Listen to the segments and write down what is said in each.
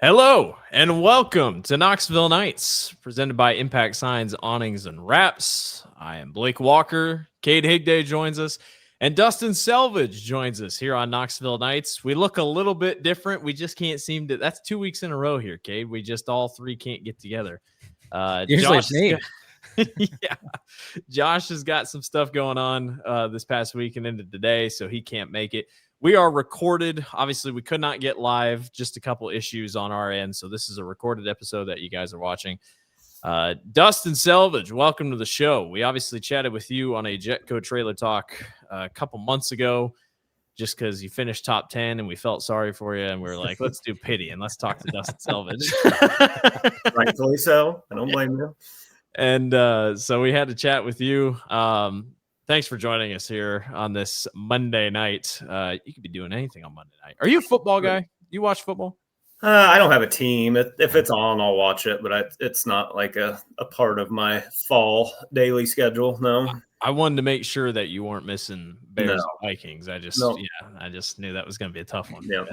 Hello and welcome to Knoxville Nights, presented by Impact Signs, Awnings, and Wraps. I am Blake Walker. Cade Higday joins us, and Dustin Selvage joins us here on Knoxville Nights. We look a little bit different. We just can't seem to. That's 2 weeks in a row here, Cade. We just all three can't get together. Usually it's me. Yeah, Josh has got some stuff going on this past week and into today, so he can't make it. We are recorded. Obviously, we could not get live, just a couple issues on our end. So this is a recorded episode that you guys are watching. Dustin Selvage, welcome to the show. We obviously chatted with you on a Jetco Trailer Talk a couple months ago, just because you finished top 10 and we felt sorry for you. And we were like, let's do pity and let's talk to Dustin Selvage. Rightfully so. I don't blame you. And so we had to chat with you. Thanks for joining us here on this Monday night. You could be doing anything on Monday night. Are you a football guy? You watch football? I don't have a team. If it's on, I'll watch it, but it's not like a part of my fall daily schedule. No. I wanted to make sure that you weren't missing Bears Vikings. I just knew that was going to be a tough one. Yeah.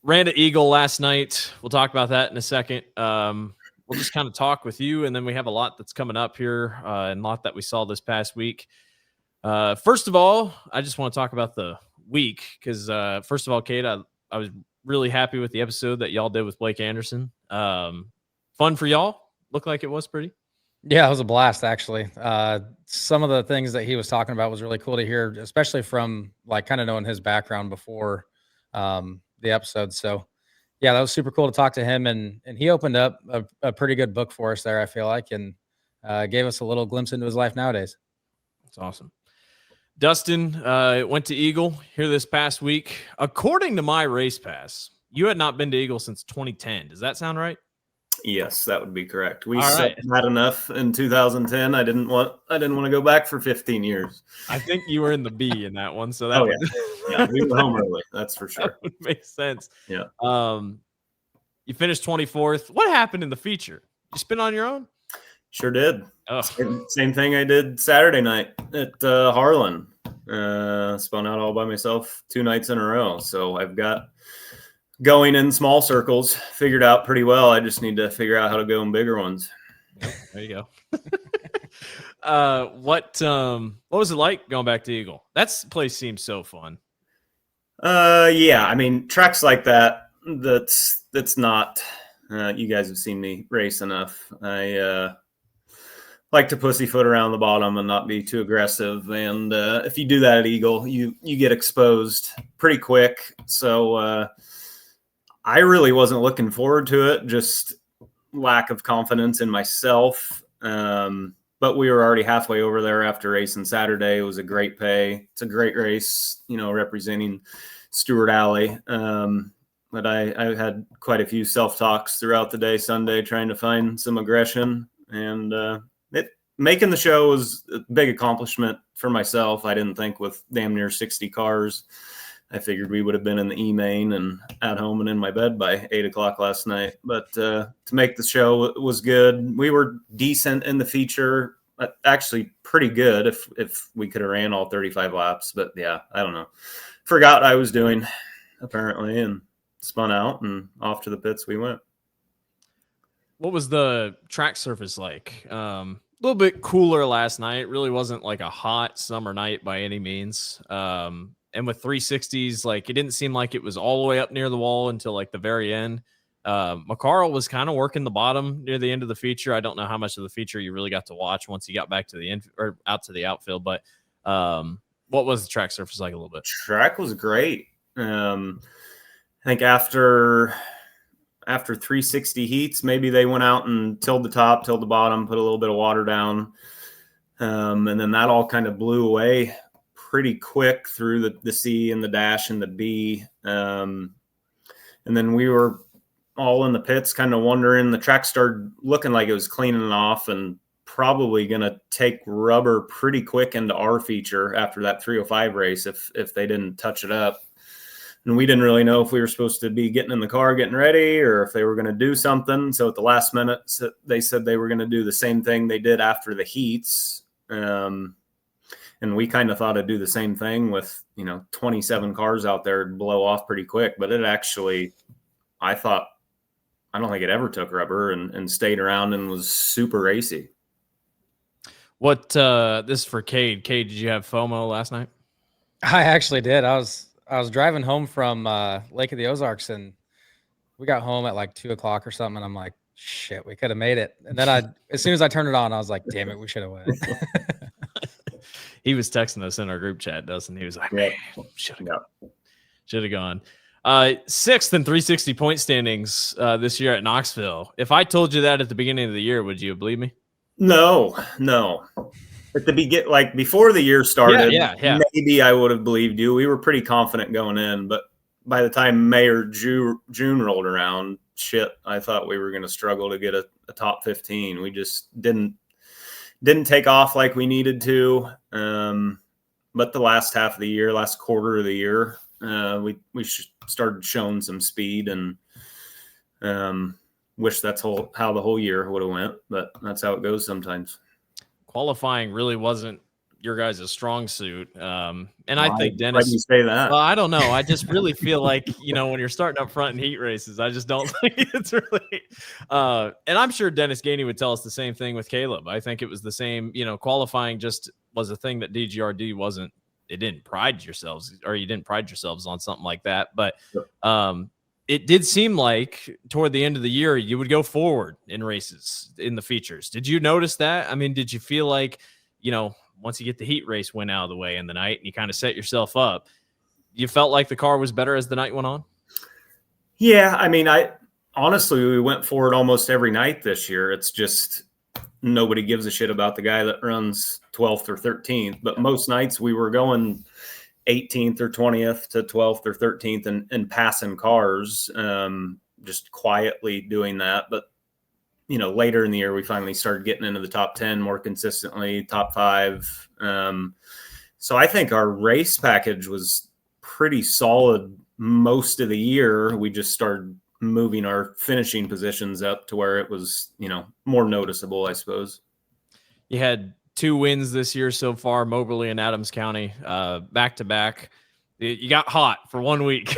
Ran to Eagle last night. We'll talk about that in a second. We'll just kind of talk with you, and then we have a lot that's coming up here and a lot that we saw this past week. First of all, I just want to talk about the week because, first of all, Kate, I was really happy with the episode that y'all did with Blake Anderson. Fun for y'all? Looked like it was pretty. Yeah, it was a blast, actually. Some of the things that he was talking about was really cool to hear, especially from like kind of knowing his background before the episode. So yeah, that was super cool to talk to him, and he opened up a pretty good book for us there, I feel like, and gave us a little glimpse into his life nowadays. That's awesome. Dustin went to Eagle here this past week. According to my race pass, you had not been to Eagle since 2010. Does that sound right? Yes, that would be correct. We had enough in 2010. I didn't want to go back for 15 years. I think you were in the B in that one. So that yeah, we were home early. That's for sure. That would make sense. Yeah. You finished 24th. What happened in the feature? You spin on your own? Sure did. Same thing I did Saturday night at Harlan. Spun out all by myself 2 nights in a row. So I've got going in small circles figured out pretty well. I just need to figure out how to go in bigger ones. There you go. What was it like going back to Eagle? That place seems so fun. Yeah, I mean, tracks like that's not you guys have seen me race enough. I like to pussyfoot around the bottom and not be too aggressive. And if you do that at Eagle, you get exposed pretty quick. So I really wasn't looking forward to it, just lack of confidence in myself. But we were already halfway over there after racing Saturday. It was a great pay. It's a great race, representing Stewart Alley. But I had quite a few self-talks throughout the day Sunday trying to find some aggression. And making the show was a big accomplishment for myself. I didn't think with damn near 60 cars. I figured we would have been in the E-main and at home and in my bed by 8 o'clock last night. But to make the show was good. We were decent in the feature, actually pretty good if we could have ran all 35 laps. But yeah, I don't know. Forgot what I was doing apparently and spun out and off to the pits we went. What was the track surface like? A little bit cooler last night. Really wasn't like a hot summer night by any means. And with 360s, like it didn't seem like it was all the way up near the wall until like the very end. McCarl was kind of working the bottom near the end of the feature. I don't know how much of the feature you really got to watch once you got back to the end or out to the outfield, but what was the track surface like a little bit? Track was great. I think after 360 heats, maybe they went out and tilled the top, tilled the bottom, put a little bit of water down. And then that all kind of blew away pretty quick through the C and the dash and the B. And then we were all in the pits kind of wondering. The track started looking like it was cleaning off and probably going to take rubber pretty quick into our feature after that 305 race if they didn't touch it up. And we didn't really know if we were supposed to be getting in the car, getting ready, or if they were going to do something. So at the last minute, they said they were going to do the same thing they did after the heats. And we kind of thought it'd do the same thing with, 27 cars out there blow off pretty quick, but it actually I don't think it ever took rubber and stayed around and was super racy. What this is for Cade. Cade, did you have FOMO last night? I actually did. I was driving home from Lake of the Ozarks, and we got home at like 2:00 or something, and I'm like, shit, we could have made it. And then as soon as I turned it on, I was like, damn it, we should have won. He was texting us in our group chat, Dustin. He was like, man, should have gone. 6th in 360 point standings this year at Knoxville. If I told you that at the beginning of the year, would you believe me? No. At the like before the year started, yeah. Maybe I would have believed you. We were pretty confident going in, but by the time May or June rolled around, I thought we were going to struggle to get a top 15. We just didn't take off like we needed to. But the last half of the year, last quarter of the year, we started showing some speed, and wish that's how the whole year would have went, but that's how it goes sometimes. Qualifying really wasn't your guys' strong suit. And I think Dennis, why do you say that? Well, I don't know. I just really feel like, when you're starting up front in heat races, I just don't think it's really, and I'm sure Dennis Gainey would tell us the same thing with Caleb. I think it was the same, qualifying just was a thing that DGRD wasn't, it didn't pride yourselves, or you didn't pride yourselves on something like that. But, it did seem like toward the end of the year, you would go forward in races in the features. Did you notice that? I mean, did you feel like, once you get the heat race win out of the way in the night and you kind of set yourself up, you felt like the car was better as the night went on? Yeah. I mean, honestly, we went forward almost every night this year. It's just nobody gives a shit about the guy that runs 12th or 13th, but most nights we were going 18th or 20th to 12th or 13th and passing cars, just quietly doing that. But, later in the year, we finally started getting into the top 10 more consistently, top 5. So I think our race package was pretty solid most of the year. We just started moving our finishing positions up to where it was, more noticeable, I suppose. You had 2 wins this year so far, Moberly and Adams County, back to back. You got hot for 1 week.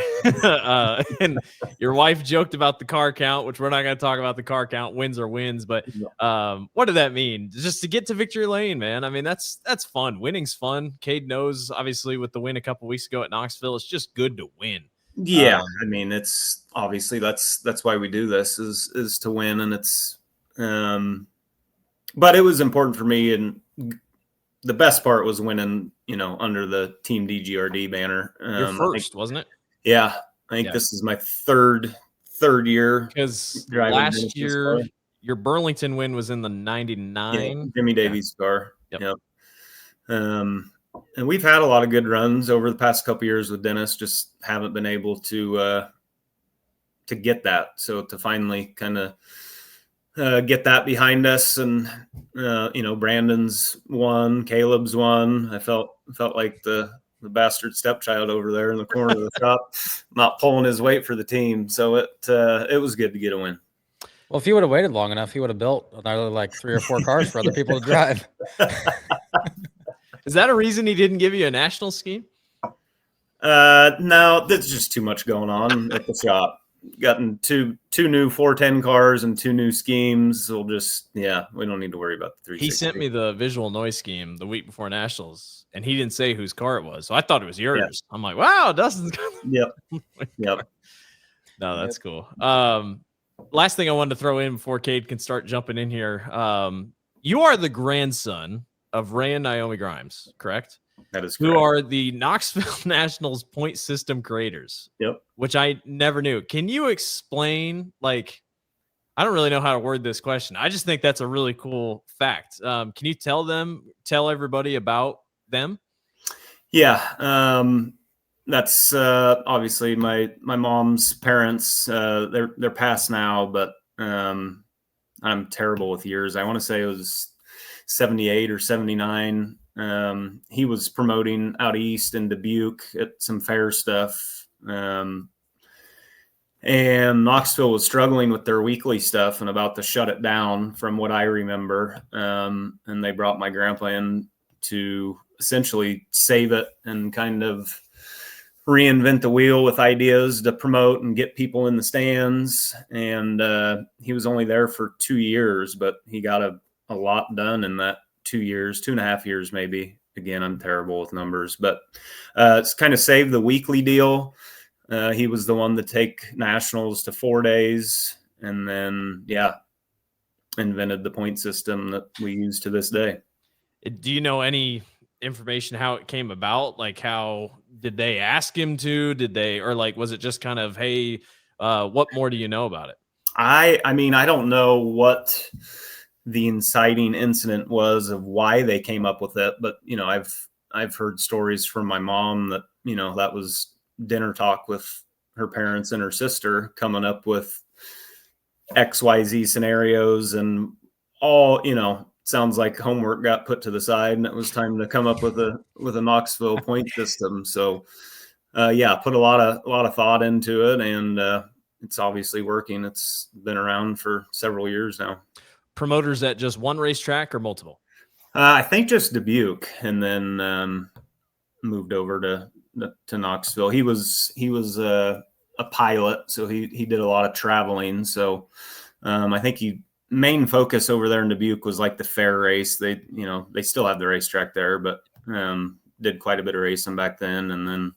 And your wife joked about the car count, which we're not going to talk about the car count. Wins are wins. But what did that mean? Just to get to victory lane, man. I mean, that's fun. Winning's fun. Cade knows, obviously, with the win a couple weeks ago at Knoxville, it's just good to win. Yeah. I mean, it's obviously that's why we do this is to win. And it's, but it was important for me, and the best part was winning, under the Team DGRD banner. Your first, wasn't it? Yeah. I think this is my third year. Because last year, your Burlington win was in the 99. Jimmy Davies car. Yep. And we've had a lot of good runs over the past couple years with Dennis, just haven't been able to get that. So to finally kind of get that behind us, and Brandon's won, Caleb's won. I felt like the bastard stepchild over there in the corner of the shop, not pulling his weight for the team. So it was good to get a win. Well, if he would have waited long enough, he would have built another like 3 or 4 cars for other people to drive. Is that a reason he didn't give you a national scheme? No, there's just too much going on at the shop. Gotten two new 410 cars and 2 new schemes. We'll just, we don't need to worry about the 360. He sent me the visual noise scheme the week before nationals, and he didn't say whose car it was. So I thought it was yours. Yeah. I'm like, wow, Dustin's got Yep. No, that's cool. Last thing I wanted to throw in before Cade can start jumping in here. You are the grandson of Ray and Naomi Grimes, correct? That is correct. Who are the Knoxville Nationals point system creators. Yep. Which I never knew. Can you explain, I don't really know how to word this question. I just think that's a really cool fact. Can you tell everybody about them? Yeah. That's obviously my mom's parents. They're passed now, but I'm terrible with years. I want to say it was 78 or 79. He was promoting out east in Dubuque at some fair stuff. And Knoxville was struggling with their weekly stuff and about to shut it down from what I remember. And they brought my grandpa in to essentially save it and kind of reinvent the wheel with ideas to promote and get people in the stands. And he was only there for 2 years, but he got a lot done in that 2 years, 2.5 years, maybe. Again, I'm terrible with numbers, but it's kind of saved the weekly deal. He was the one to take nationals to 4 days, and then, invented the point system that we use to this day. Do you know any information how it came about? Like, how did they ask him to? Or like, was it just kind of, hey, what more do you know about it? I mean, I don't know what the inciting incident was of why they came up with it, but I've heard stories from my mom that that was dinner talk with her parents and her sister, coming up with XYZ scenarios, and all sounds like homework got put to the side and it was time to come up with a Knoxville point system. So put a lot of thought into it, and it's obviously working. It's been around for several years now. Promoters at just one racetrack or multiple? I think just Dubuque, and then moved over to Knoxville. He was a pilot, so he did a lot of traveling. So I think main focus over there in Dubuque was like the fair race. They still have the racetrack there, but did quite a bit of racing back then, and then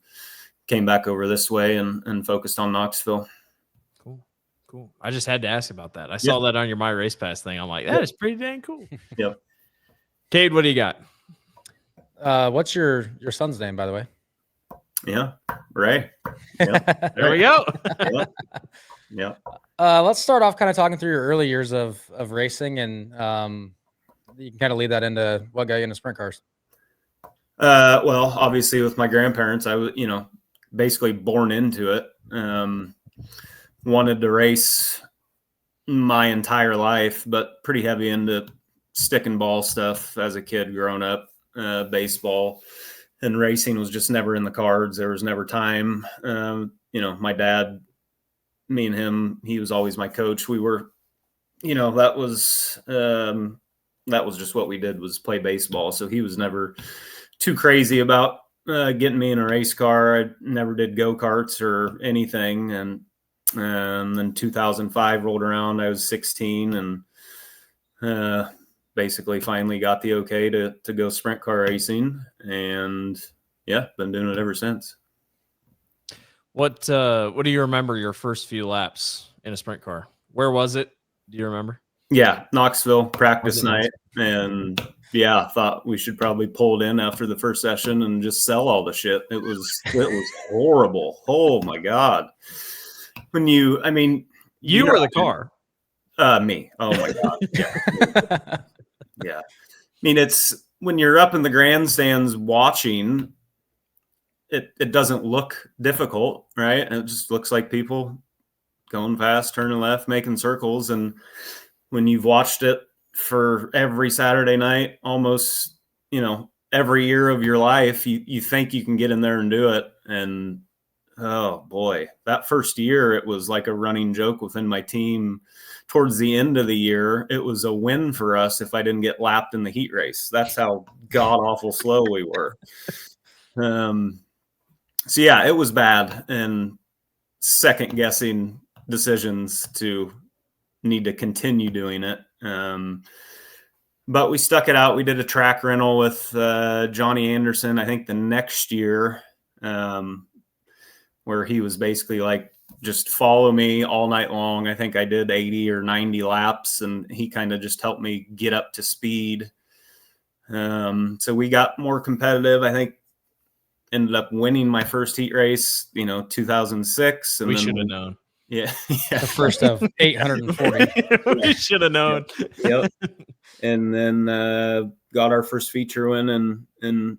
came back over this way and focused on Knoxville. Cool. I just had to ask about that. I saw that on your My Race Pass thing. I'm like, that is pretty dang cool. Yep. Cade, what do you got? What's your son's name, by the way? Yeah, Ray. Yep. There we go. Yep. Let's start off kind of talking through your early years of racing, and you can kind of lead that into what got you into sprint cars. Well, obviously with my grandparents, I was, basically born into it. Wanted to race my entire life, but pretty heavy into stick and ball stuff as a kid growing up. Baseball and racing was just never in the cards. There was never time. My dad, me and him, he was always my coach. We were, that was just what we did, was play baseball. So he was never too crazy about getting me in a race car. I never did go-karts or anything. And then 2005 rolled around. I was 16 and basically finally got the okay to go sprint car racing, and been doing it ever since. What do you remember your first few laps in a sprint car? Where was it? Do you remember? Yeah, Knoxville practice night, and thought we should probably pull it in after the first session and just sell all the shit. It was horrible. Oh my God. When you were the car. Me. Oh my God. Yeah. Yeah. I mean, it's when you're up in the grandstands watching, it doesn't look difficult, right? It just looks like people going fast, turning left, making circles. And when you've watched it for every Saturday night, almost, every year of your life, you think you can get in there and do it. And oh boy, that first year, it was like a running joke within my team. Towards the end of the year, it was a win for us if I didn't get lapped in the heat race. That's how god awful slow we were. So it was bad, and second guessing decisions to need to continue doing it. But we stuck it out. We did a track rental with Johnny Anderson, I think the next year, where he was basically like, just follow me all night long. I think I did 80 or 90 laps, and he kind of just helped me get up to speed. So we got more competitive. I think ended up winning my first heat race, 2006. And we should have known. Yeah. The first of 840. We should have known. Yep. And then got our first feature win in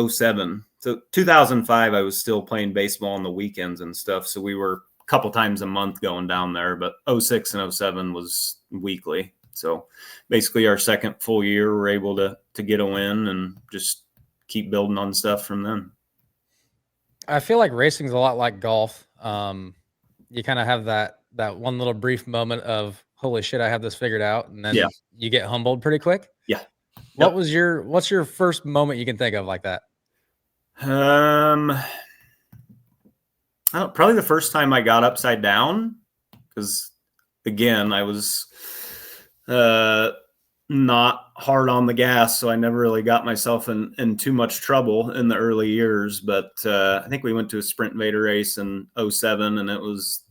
07. So 2005, I was still playing baseball on the weekends and stuff. So we were a couple times a month going down there, but 06 and 07 was weekly. So basically our second full year, we're able to get a win and just keep building on stuff from then. I feel like racing's a lot like golf. You kind of have that one little brief moment of, holy shit, I have this figured out. And then you get humbled pretty quick. Yeah. What's your first moment you can think of like that? probably the first time I got upside down, because again, I was not hard on the gas, so I never really got myself in too much trouble in the early years. But I think we went to a Sprint Vader race in 07, and it was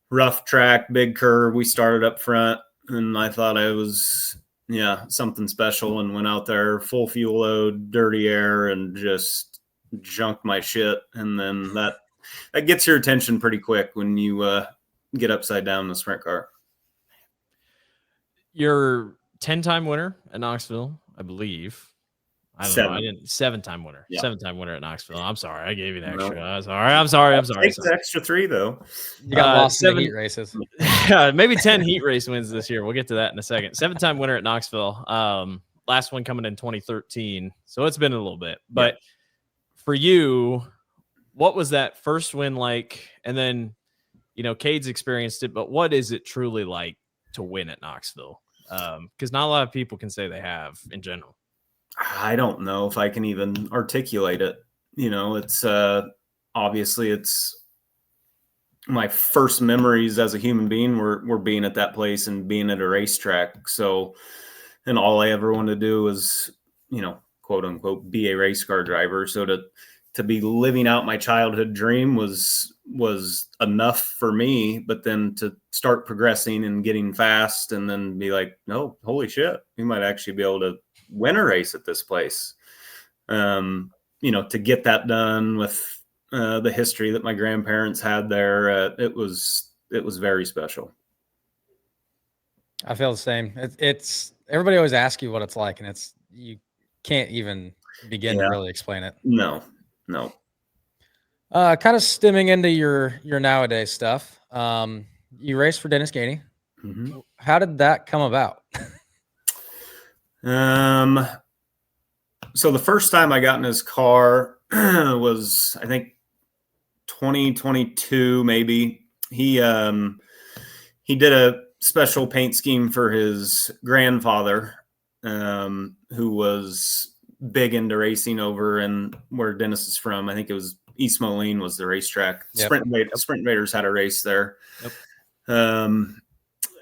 rough track, big curve. We started up front, and I thought I was something special, and went out there full fuel load, dirty air, and just junked my shit. And then that gets your attention pretty quick when you get upside down in the sprint car. You're 10-time winner at Knoxville, I believe. I don't know. I didn't. 7-time winner. Yeah. 7-time winner at Knoxville. I'm sorry. I gave you the extra. No. I'm sorry. Take the extra 3 though. You got lost in the heat races. Maybe 10 heat race wins this year. We'll get to that in a second. 7-time winner at Knoxville. Last one coming in 2013. So it's been a little bit. But for you, what was that first win like? And then, Cade's experienced it, but what is it truly like to win at Knoxville? Because not a lot of people can say they have in general. I don't know if I can even articulate it. It's obviously it's my first memories as a human being were being at that place and being at a racetrack. So, and all I ever wanted to do was, quote unquote, be a race car driver. So to be living out my childhood dream was enough for me. But then to start progressing and getting fast, and then be like, no, holy shit, we might actually be able to win a race at this place. To get that done with the history that my grandparents had there, it was very special. I feel the same. It's everybody always asks you what it's like, and you can't even begin to really explain it. No. Kind of stemming into your nowadays stuff. You raced for Dennis Gainey. Mm-hmm. How did that come about? So the first time I got in his car was, I think, 2022, maybe. He did a special paint scheme for his grandfather, who was big into racing over in where Dennis is from. I think it was East Moline was the racetrack. Yep. Sprint Vaders had a race there. Yep.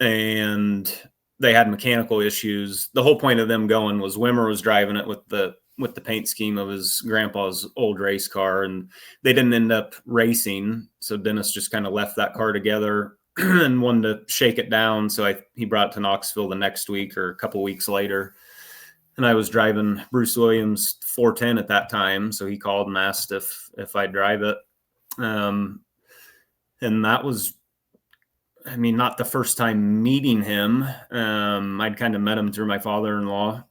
And they had mechanical issues. The whole point of them going was Wimmer was driving it with the paint scheme of his grandpa's old race car, and they didn't end up racing. So Dennis just kind of left that car together and wanted to shake it down. So he brought it to Knoxville the next week or a couple weeks later. And I was driving Bruce Williams 410 at that time. So he called and asked if I'd drive it. And that was, not the first time meeting him. I'd kind of met him through my father-in-law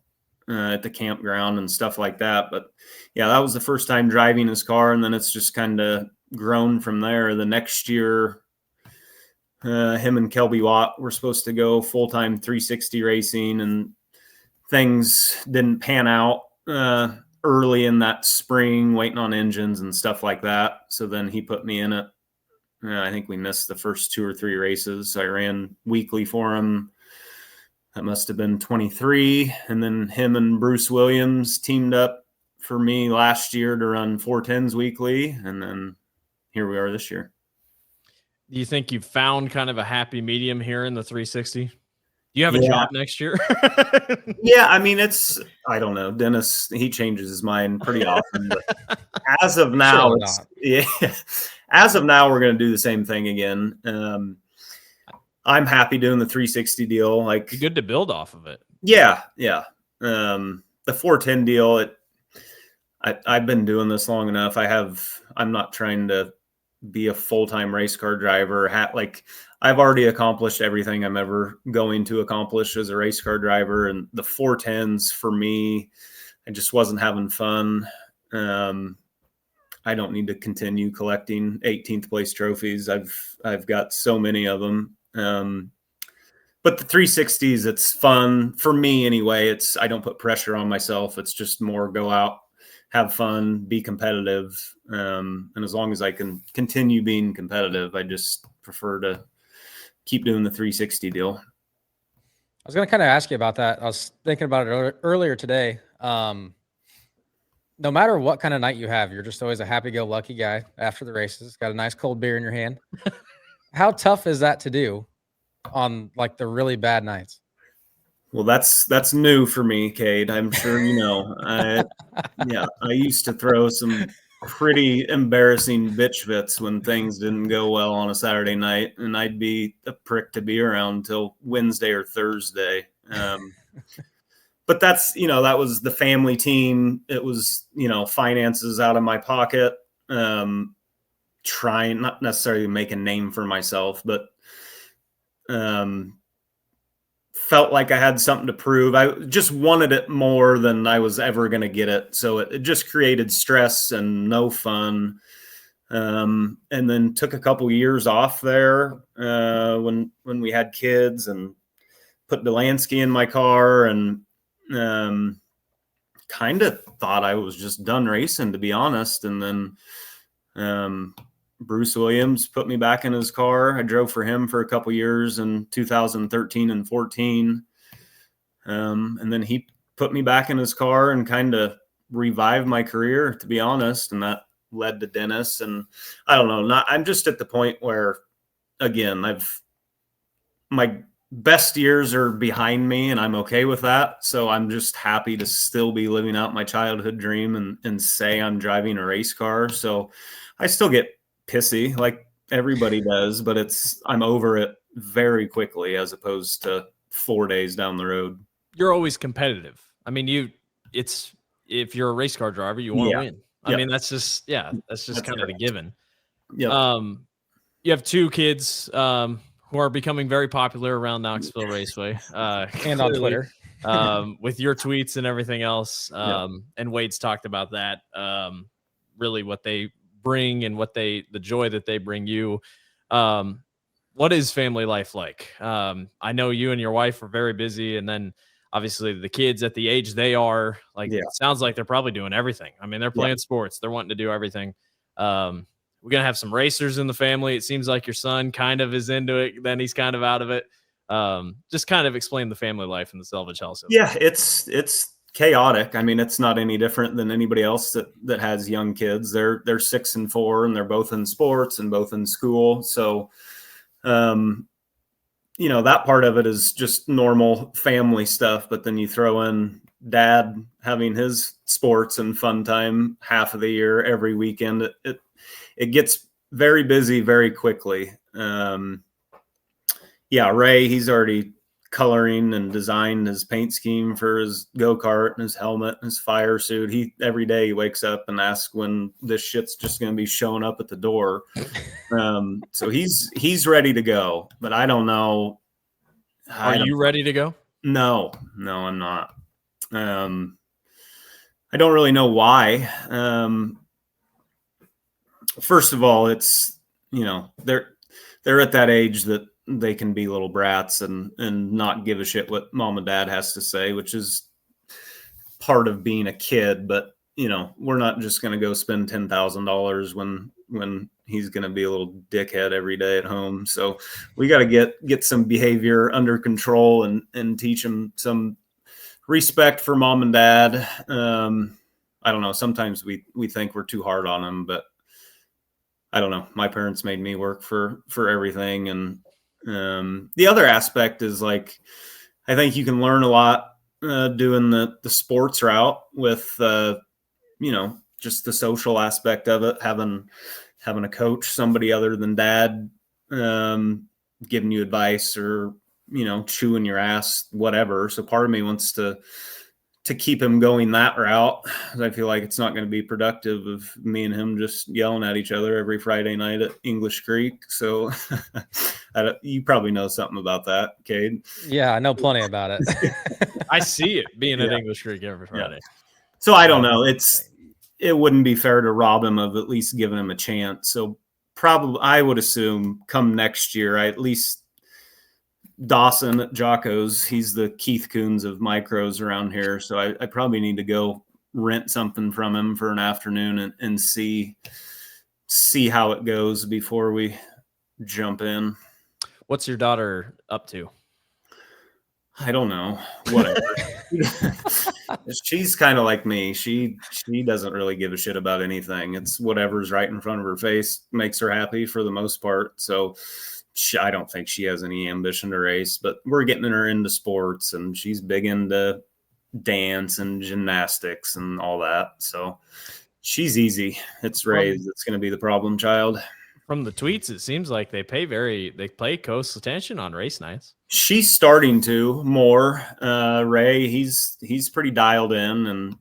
at the campground and stuff like that. But yeah, that was the first time driving his car. And then it's just kind of grown from there. The next year, him and Kelby Watt were supposed to go full-time 360 racing, and things didn't pan out early in that spring, waiting on engines and stuff like that. So then he put me in it. I think we missed the first 2 or 3 races. I ran weekly for him. That must have been 23. And then him and Bruce Williams teamed up for me last year to run 410s weekly. And then here we are this year. Do you think you've found kind of a happy medium here in the 360? Do you have a job next year? Yeah, I don't know. Dennis, he changes his mind pretty often. But as of now, as of now, we're going to do the same thing again. I'm happy doing the 360 deal. Like, good to build off of it. Yeah. The 410 deal. I've been doing this long enough. I'm not trying to be a full-time race car driver. I've already accomplished everything I'm ever going to accomplish as a race car driver. And the 410s for me, I just wasn't having fun. I don't need to continue collecting 18th place trophies. I've got so many of them. But the 360s, it's fun for me anyway. I don't put pressure on myself. It's just more go out, have fun, be competitive. And as long as I can continue being competitive, I just prefer to keep doing the 360 deal. I was going to kind of ask you about that. I was thinking about it earlier today. no matter what kind of night you have, you're just always a happy-go-lucky guy after the races. Got a nice cold beer in your hand. How tough is that to do on like the really bad nights? Well, that's new for me, Cade. I'm sure you know. I used to throw some pretty embarrassing bitch fits when things didn't go well on a Saturday night, and I'd be a prick to be around till Wednesday or Thursday. But that's, that was the family team. It was, finances out of my pocket, trying not necessarily to make a name for myself, but felt like I had something to prove. I just wanted it more than I was ever going to get it. So it just created stress and no fun. And then took a couple years off there when we had kids, and put Delansky in my car, and kind of thought I was just done racing, to be honest. And then Bruce Williams put me back in his car. I drove for him for a couple years in 2013 and 14. And then he put me back in his car and kind of revived my career, to be honest. And that led to Dennis. And I don't know, I'm just at the point where, again, my best years are behind me, and I'm okay with that. So I'm just happy to still be living out my childhood dream and say I'm driving a race car. So I still get pissy like everybody does, but I'm over it very quickly, as opposed to 4 days down the road. You're always competitive. I mean, if you're a race car driver, you want to win. I mean, that's just kind of the given. Yeah. You have two kids who are becoming very popular around Knoxville Raceway, and on Twitter, with your tweets and everything else. And Wade's talked about that, really what they bring and the joy that they bring you. What is family life like? I know you and your wife are very busy, and then obviously the kids at the age they are, it sounds like they're probably doing everything. I mean, they're playing sports, they're wanting to do everything. We're going to have some racers in the family. It seems like your son kind of is into it, then he's kind of out of it. Just kind of explain the family life in the Selvage household. Yeah, it's chaotic. I mean, it's not any different than anybody else that has young kids. They're 6 and 4, and they're both in sports and both in school. So, that part of it is just normal family stuff. But then you throw in dad having his sports and fun time half of the year, every weekend. It gets very busy very quickly. Ray, he's already coloring and designed his paint scheme for his go-kart and his helmet and his fire suit. Every day he wakes up and asks when this shit's just going to be showing up at the door. So he's ready to go, but I don't know. Are you ready to go? No, I'm not. I don't really know why. First of all, it's, they're at that age that they can be little brats and not give a shit what mom and dad has to say, which is part of being a kid. But, we're not just going to go spend $10,000 when he's going to be a little dickhead every day at home. So we got to get some behavior under control and teach him some respect for mom and dad. I don't know. Sometimes we think we're too hard on him, but I don't know. My parents made me work for everything. And the other aspect is, I think you can learn a lot doing the sports route with, just the social aspect of it, having a coach, somebody other than dad, giving you advice or, chewing your ass, whatever. So part of me wants to keep him going that route. I feel like it's not going to be productive of me and him just yelling at each other every Friday night at English Creek. So you probably know something about that, Cade. Yeah, I know plenty about it. I see it being at English Creek every Friday. Yeah. So I don't know. It wouldn't be fair to rob him of at least giving him a chance. So probably I would assume come next year, at least Dawson at Jocko's, he's the Keith Coons of micros around here. So I probably need to go rent something from him for an afternoon and see how it goes before we jump in. What's your daughter up to? I don't know. Whatever. She's kind of like me. She doesn't really give a shit about anything. It's whatever's right in front of her face makes her happy for the most part. So I don't think she has any ambition to race, but we're getting her into sports, and she's big into dance and gymnastics and all that. So she's easy. It's Ray's that's going to be the problem child. From the tweets, it seems like they pay close attention on race nights. She's starting to more. Ray, he's pretty dialed in, and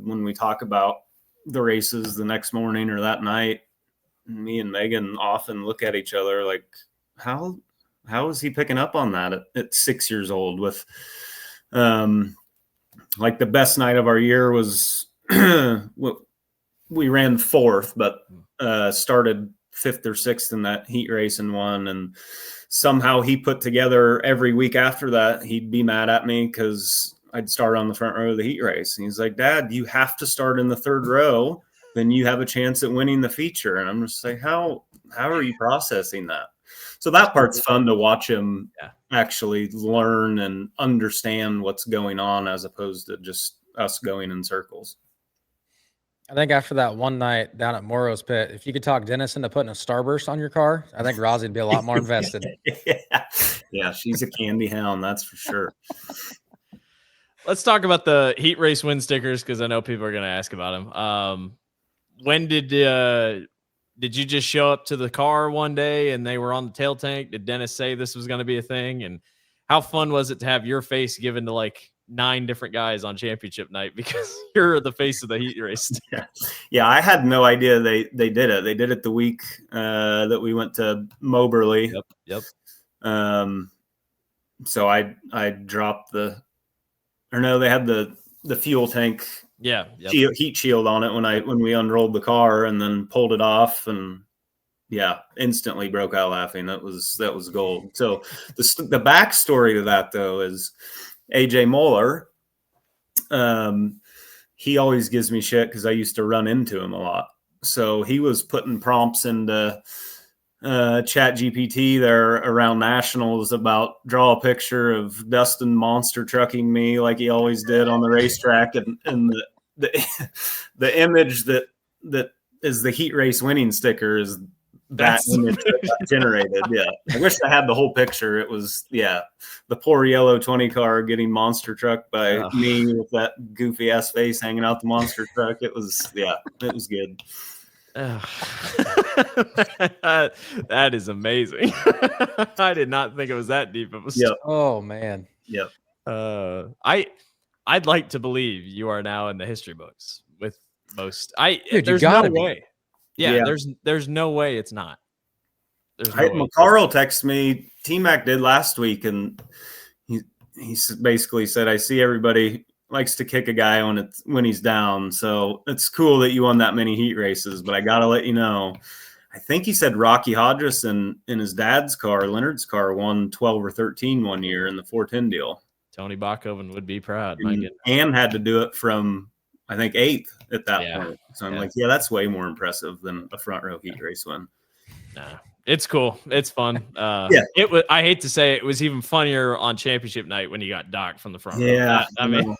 when we talk about the races the next morning or that night, me and Megan often look at each other like, how is he picking up on that at 6 years old? With like the best night of our year was we ran fourth, but started fifth or sixth in that heat race and won. And somehow he put together every week after that, he'd be mad at me because I'd start on the front row of the heat race. And he's like, Dad, you have to start in the third row. Then you have a chance at winning the feature. And I'm just like, how are you processing that? So that part's fun to watch him actually learn and understand what's going on, as opposed to just us going in circles. I think after that one night down at Morrow's Pit, if you could talk Dennis into putting a Starburst on your car, I think Rosie would be a lot more invested. Yeah, she's a candy hound, that's for sure. Let's talk about the heat race win stickers, because I know people are going to ask about them. When did you just show up to the car one day and they were on the tail tank? Did Dennis say this was going to be a thing? And how fun was it to have your face given to like 9 different guys on championship night because you're the face of the heat race? Yeah, I had no idea they did it. They did it the week that we went to Moberly. Yep. So I dropped they had the fuel tank heat shield on it when we unrolled the car and then pulled it off, and instantly broke out laughing. That was gold. So the backstory to that though is AJ Moeller. He always gives me shit because I used to run into him a lot. So he was putting prompts into Chat GPT there around nationals about draw a picture of Dustin monster trucking me like he always did on the racetrack, and the image that is the heat race winning sticker is that image that got generated. Yeah, I wish I had the whole picture. It was the poor yellow 20 car getting monster trucked by me with that goofy ass face hanging out the monster truck. It was good. That is amazing. I did not think it was that deep of a story. Oh man. Yep. I'd like to believe you are now in the history books with most. Dude, there's no way. Yeah, there's no way it's not. McCarl texted me. T-Mac did last week, and he basically said, "I see everybody likes to kick a guy when he's down. So it's cool that you won that many heat races, but I got to let you know." I think he said Rocky Hodgson in his dad's car, Leonard's car, won 12 or 13 one year in the 410 deal. Tony Bachhoven would be proud. And had to do it from, I think, 8th at that point. So I'm like, that's way more impressive than a front row heat race win. Nah, it's cool. It's fun. I hate to say it was even funnier on championship night when you got docked from the front row. I mean,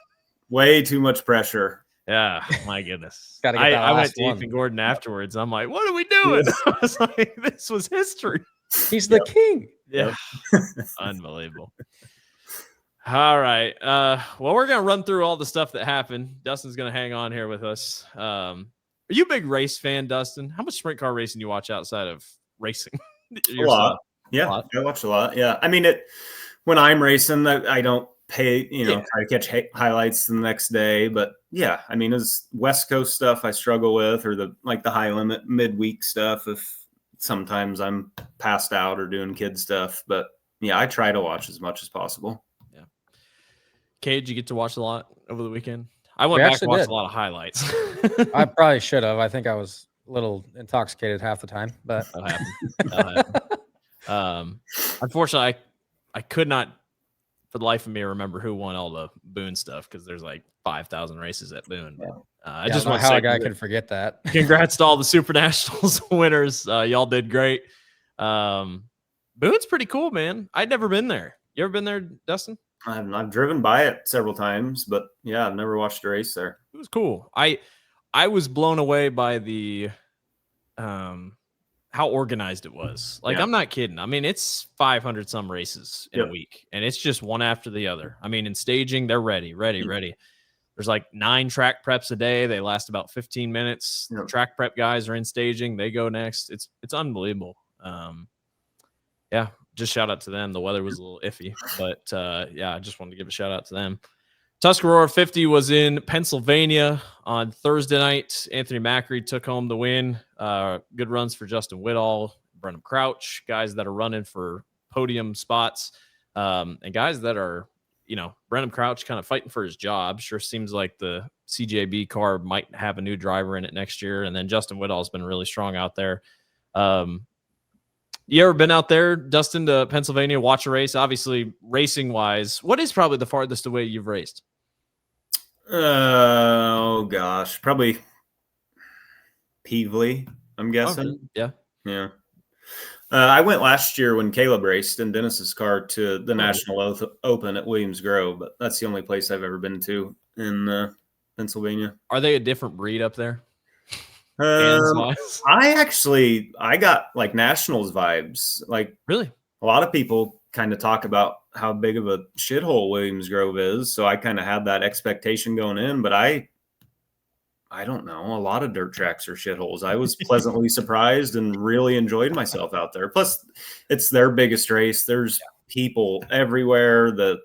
way too much pressure. Yeah, my goodness. I went to Ethan Gordon afterwards. I'm like, what are we doing? I was like, this was history. He's the king. Yeah. Unbelievable. All right. Well, we're going to run through all the stuff that happened. Dustin's going to hang on here with us. Are you a big race fan, Dustin? How much sprint car racing do you watch outside of racing? A lot. Yeah, I watch a lot. Yeah. I mean, when I'm racing, I don't pay, try to catch highlights the next day. But yeah, I mean, as West Coast stuff I struggle with, or the high limit midweek stuff if sometimes I'm passed out or doing kid stuff. But yeah, I try to watch as much as possible. Yeah. Cade, you get to watch a lot over the weekend? I went back and watched a lot of highlights. I probably should have. I think I was a little intoxicated half the time, but that happened. Unfortunately, I could not for the life of me remember who won all the Boone stuff because there's like 5,000 races at Boone. But, I just want to say how a guy could forget that. Congrats to all the Super Nationals winners. Y'all did great. Boone's pretty cool, man. I'd never been there. You ever been there, Dustin? I've driven by it several times, but yeah, I've never watched a race there. It was cool. I was blown away by the how organized it was. Like, Yeah. I'm not kidding. I mean, it's 500 some races in Yep. a week, and it's just one after the other. I mean, in staging, they're ready. There's like 9 track preps a day. They last about 15 minutes. Yep. The track prep guys are in staging. They go next. It's unbelievable. Yeah, just shout out to them. The weather was a little iffy, but yeah, I just wanted to give a shout out to them. Tuscarora 50 was in Pennsylvania on Thursday night. Anthony Macri took home the win. Good runs for Justin Whittall, Brenham Crouch, guys that are running for podium spots, and guys that are, Brenham Crouch kind of fighting for his job. Sure seems like the CJB car might have a new driver in it next year. And then Justin Whittall's been really strong out there. You ever been out there, Dustin, to Pennsylvania, watch a race? Obviously, racing-wise, what is probably the farthest away you've raced? Oh, gosh. Probably Peevely, I'm guessing. Okay. Yeah. I went last year when Caleb raced in Dennis's car to the National Open at Williams Grove, but that's the only place I've ever been to in Pennsylvania. Are they a different breed up there? I got like Nationals vibes. Like, really, a lot of people kind of talk about how big of a shithole Williams Grove is, so I kind of had that expectation going in. But I don't know. A lot of dirt tracks are shitholes. I was pleasantly surprised and really enjoyed myself out there. Plus, it's their biggest race. There's people everywhere. The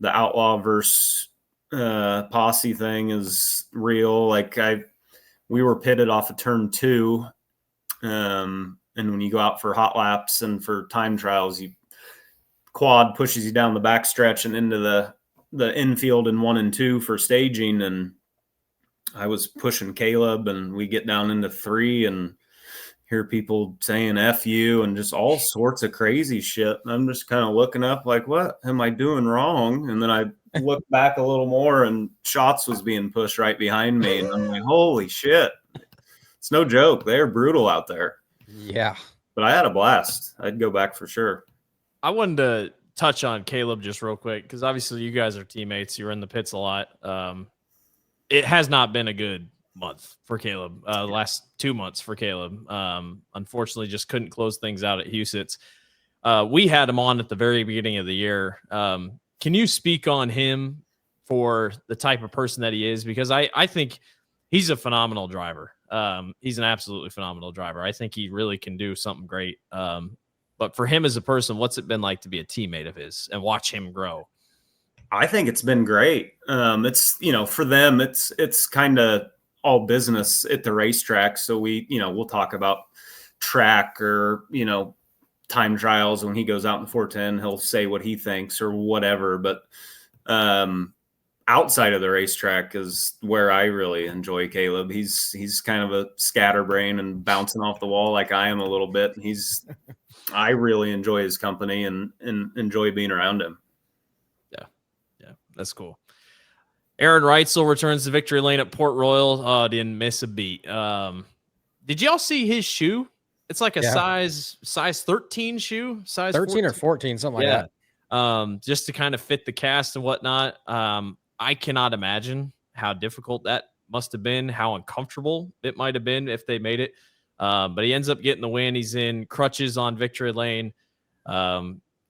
Outlaw versus Posse thing is real. Like, we were pitted off of turn 2. And when you go out for hot laps and for time trials, quad pushes you down the back stretch and into the infield in 1 and 2 for staging. And I was pushing Caleb, and we get down into 3 and hear people saying F you and just all sorts of crazy shit. And I'm just kind of looking up like, what am I doing wrong? And then I look back a little more, and Shots was being pushed right behind me. And I'm like, holy shit. It's no joke. They're brutal out there. Yeah. But I had a blast. I'd go back for sure. I wanted to touch on Caleb just real quick, because obviously you guys are teammates. You're in the pits a lot. It has not been a good month for Caleb. Last 2 months for Caleb. Unfortunately, just couldn't close things out at Huset's. We had him on at the very beginning of the year. Can you speak on him for the type of person that he is? Because I think he's a phenomenal driver. He's an absolutely phenomenal driver. I think he really can do something great. But for him as a person, what's it been like to be a teammate of his and watch him grow? I think it's been great. It's, for them, it's kind of all business at the racetrack. So we'll talk about track or, time trials. When he goes out in 410, he'll say what he thinks or whatever. But outside of the racetrack is where I really enjoy Caleb. He's kind of a scatterbrain and bouncing off the wall like I am a little bit. I really enjoy his company and enjoy being around him. Yeah, that's cool. Aaron Reitzel returns to victory lane at Port Royal. Didn't miss a beat. Did y'all see his shoe? It's like a size 13 shoe, size 13 or 14, something like that. Just to kind of fit the cast and whatnot. I cannot imagine how difficult that must have been, how uncomfortable it might have been if they made it. But he ends up getting the win. He's in crutches on victory lane.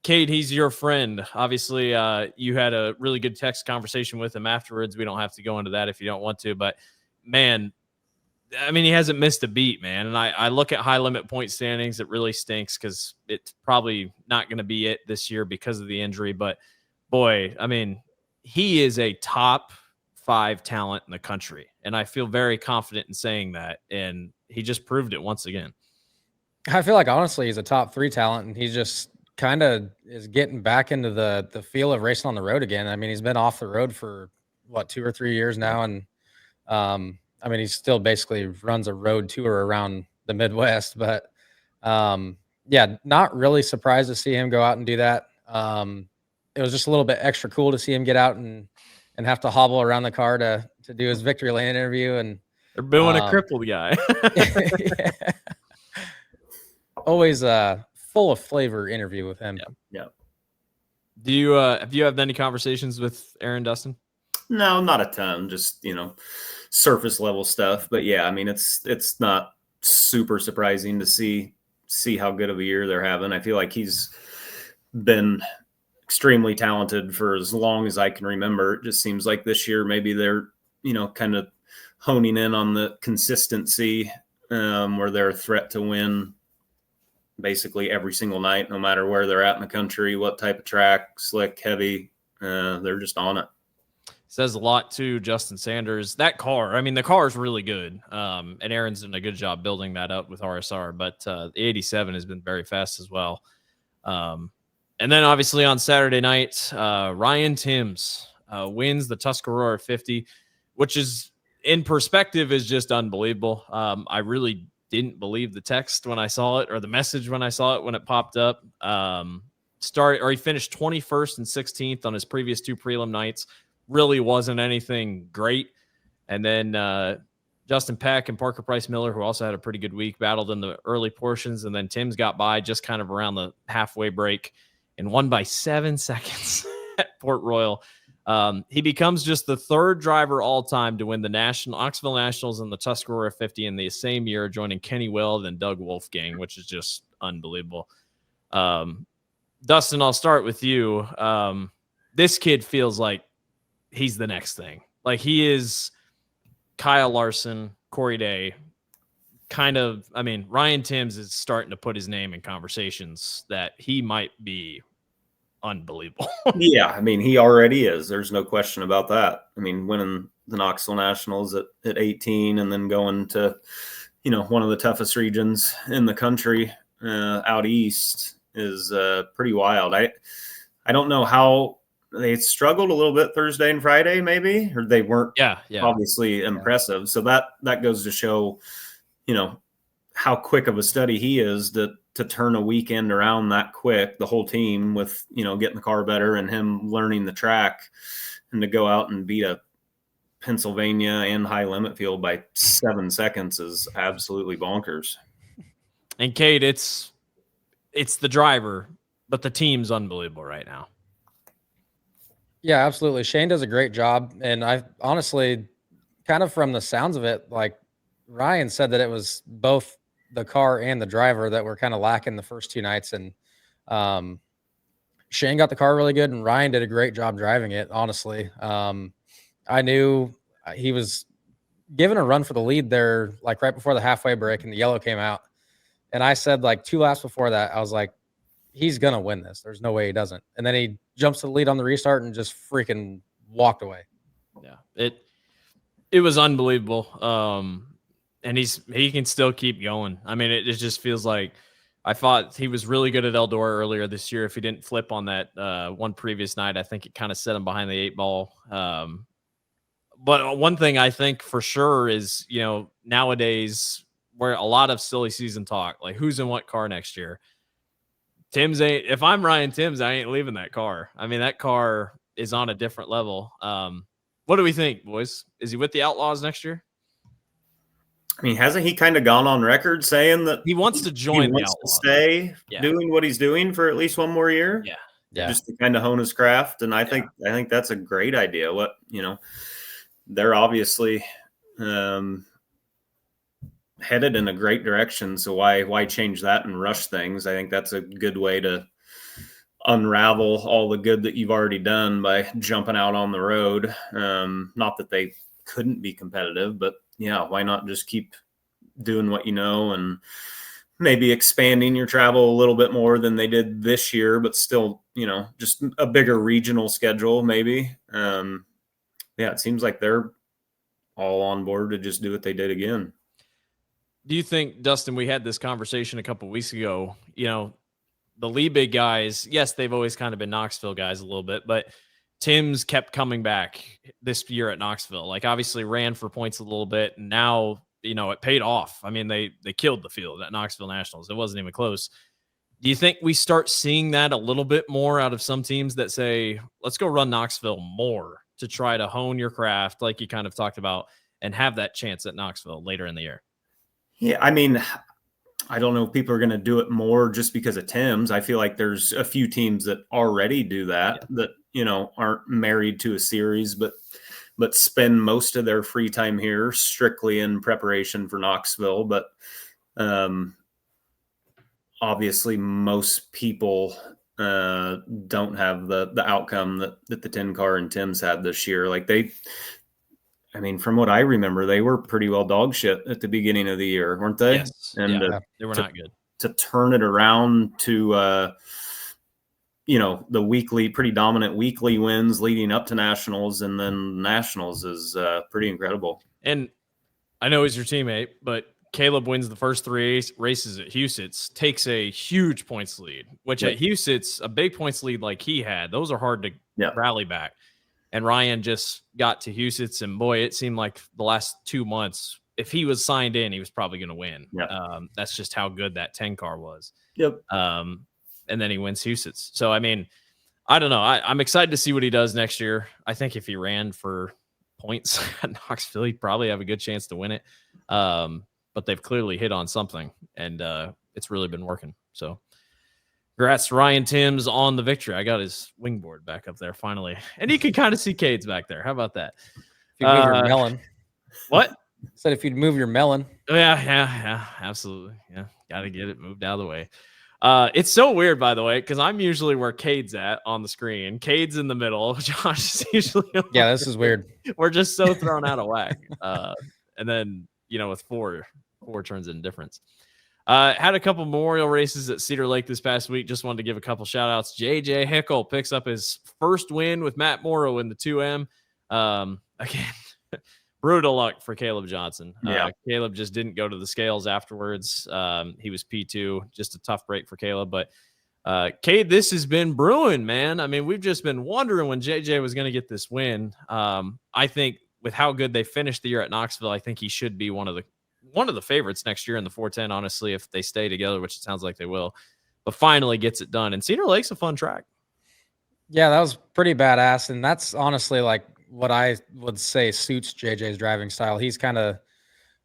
Cade, he's your friend. Obviously, you had a really good text conversation with him afterwards. We don't have to go into that if you don't want to. But, man, I mean, he hasn't missed a beat, man. And I look at high limit point standings. It really stinks because it's probably not going to be it this year because of the injury. But, boy, I mean, he is a top 5 talent in the country. And I feel very confident in saying that. And he just proved it once again. I feel like, honestly, he's a top 3 talent, and he just kind of is getting back into the feel of racing on the road again. I mean, he's been off the road for, 2 or 3 years now. And, I mean, he still basically runs a road tour around the Midwest. But, not really surprised to see him go out and do that. It was just a little bit extra cool to see him get out and have to hobble around the car to do his victory lane interview. And they're booing a crippled guy. Yeah. Always full of flavor interview with him. Yeah. Do you have you had any conversations with Aaron, Dustin? No, not a ton, just, surface level stuff. But yeah, I mean, it's not super surprising to see how good of a year they're having. I feel like he's been extremely talented for as long as I can remember. It just seems like this year maybe they're, kind of honing in on the consistency, where they're a threat to win basically every single night, no matter where they're at in the country, what type of track, slick, heavy, they're just on it. Says a lot to Justin Sanders. That car, I mean, the car is really good. And Aaron's done a good job building that up with RSR, but the 87 has been very fast as well. And then obviously on Saturday night, Ryan Timms wins the Tuscarora 50, which is in perspective is just unbelievable. I really didn't believe the text when I saw it, or the message when I saw it when it popped up. He finished 21st and 16th on his previous two prelim nights. Really wasn't anything great. And then Justin Peck and Parker Price Miller, who also had a pretty good week, battled in the early portions. And then Timms got by just kind of around the halfway break and won by 7 seconds at Port Royal. He becomes just the third driver all time to win the Knoxville Nationals and the Tuscarora 50 in the same year, joining Kenny Weld and Doug Wolfgang, which is just unbelievable. Dustin, I'll start with you. This kid feels like he's the next thing. Like he is Kyle Larson, Corey Day, kind of. I mean, Ryan Timms is starting to put his name in conversations that he might be unbelievable. Yeah, I mean, he already is. There's no question about that. I mean, winning the Knoxville Nationals at 18 and then going to, one of the toughest regions in the country out east is pretty wild. I don't know how they struggled a little bit Thursday and Friday, maybe, or they weren't obviously impressive. So that goes to show, how quick of a study he is to turn a weekend around that quick, the whole team with, getting the car better and him learning the track, and to go out and beat a Pennsylvania and high limit field by 7 seconds is absolutely bonkers. And Kate, it's the driver, but the team's unbelievable right now. Yeah, absolutely. Shane does a great job. And I honestly, kind of from the sounds of it, like Ryan said that it was both the car and the driver that were kind of lacking the first two nights. And Shane got the car really good and Ryan did a great job driving it. Honestly, I knew he was given a run for the lead there, like right before the halfway break, and the yellow came out. And I said, like 2 laps before that, I was like, he's going to win this. There's no way he doesn't. And then he jumps to the lead on the restart and just freaking walked away. Yeah, it was unbelievable. And he can still keep going. I mean, it just feels like I thought he was really good at Eldora earlier this year. If he didn't flip on that one previous night, I think it kind of set him behind the 8 ball. But one thing I think for sure is, nowadays where a lot of silly season talk, like who's in what car next year. Timms ain't. If I'm Ryan Timms, I ain't leaving that car. I mean, that car is on a different level. What do we think, boys? Is he with the Outlaws next year? I mean, hasn't he kind of gone on record saying that he wants to join the Outlaws, to stay doing what he's doing for at least one more year? Yeah. Just to kind of hone his craft. And I think that's a great idea. They're obviously headed in a great direction. So why change that and rush things? I think that's a good way to unravel all the good that you've already done by jumping out on the road. Not that they couldn't be competitive, but why not just keep doing what and maybe expanding your travel a little bit more than they did this year, but still, just a bigger regional schedule maybe. It seems like they're all on board to just do what they did again. Do you think, Dustin, we had this conversation a couple of weeks ago, the Liebig guys, yes, they've always kind of been Knoxville guys a little bit, but Timms kept coming back this year at Knoxville. Like obviously ran for points a little bit, and now, it paid off. I mean, they killed the field at Knoxville Nationals. It wasn't even close. Do you think we start seeing that a little bit more out of some teams that say, let's go run Knoxville more to try to hone your craft, like you kind of talked about, and have that chance at Knoxville later in the year? Yeah, I mean, I don't know if people are going to do it more just because of Tim's. I feel like there's a few teams that already do that, that, aren't married to a series, but spend most of their free time here strictly in preparation for Knoxville. But obviously most people don't have the outcome that the 10 car and Tim's had this year. Like from what I remember, they were pretty well dog shit at the beginning of the year, weren't they? Yes. And they were not good. To turn it around to, the pretty dominant weekly wins leading up to nationals, and then nationals is pretty incredible. And I know he's your teammate, but Caleb wins the first 3 races at Huset's, takes a huge points lead, which at Huset's, a big points lead like he had, those are hard to rally back. And Ryan just got to Huset's, and boy, it seemed like the last 2 months, if he was signed in, he was probably going to win. Yeah. That's just how good that 10 car was. Yep. And then he wins Huset's. So, I don't know. I'm excited to see what he does next year. I think if he ran for points at Knoxville, he'd probably have a good chance to win it. But they've clearly hit on something, and it's really been working. So, congrats to Ryan Timms on the victory. I got his wingboard back up there finally, and you can kind of see Cade's back there. How about that? If you move your melon. What? Said if you'd move your melon. Yeah, absolutely. Yeah, got to get it moved out of the way. It's so weird, by the way, because I'm usually where Cade's at on the screen. Cade's in the middle. Josh is usually this is weird. We're just so thrown out of whack. And then, with four turns in difference. Had a couple memorial races at Cedar Lake this past week. Just wanted to give a couple shout outs. JJ Hickle picks up his first win with Matt Morrow in the 2M. Again, brutal luck for Caleb Johnson. Caleb just didn't go to the scales afterwards. He was P2, just a tough break for Caleb. But Cade, this has been brewing, man. We've just been wondering when JJ was going to get this win. I think with how good they finished the year at Knoxville, I think he should be one of the favorites next year in the 410, honestly, if they stay together, which it sounds like they will. But finally gets it done. And Cedar Lake's a fun track. Yeah, that was pretty badass. And that's honestly like what I would say suits JJ's driving style. He's kind of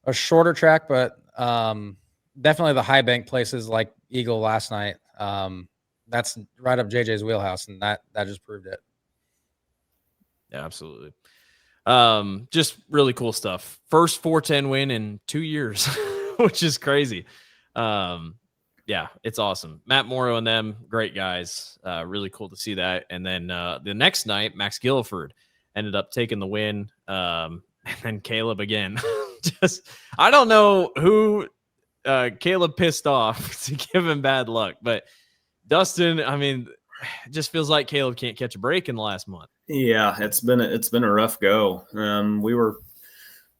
a shorter track, but definitely the high bank places like Eagle last night. That's right up JJ's wheelhouse, and that just proved it. Yeah, absolutely. Just really cool stuff. First 410 win in 2 years, which is crazy. Yeah, it's awesome. Matt Morrow and them, great guys. Really cool to see that. And then the next night, Max Gilliford ended up taking the win. And then Caleb again. I don't know who Caleb pissed off to give him bad luck, but Dustin, it just feels like Caleb can't catch a break in the last month. Yeah, it's been a rough go. We were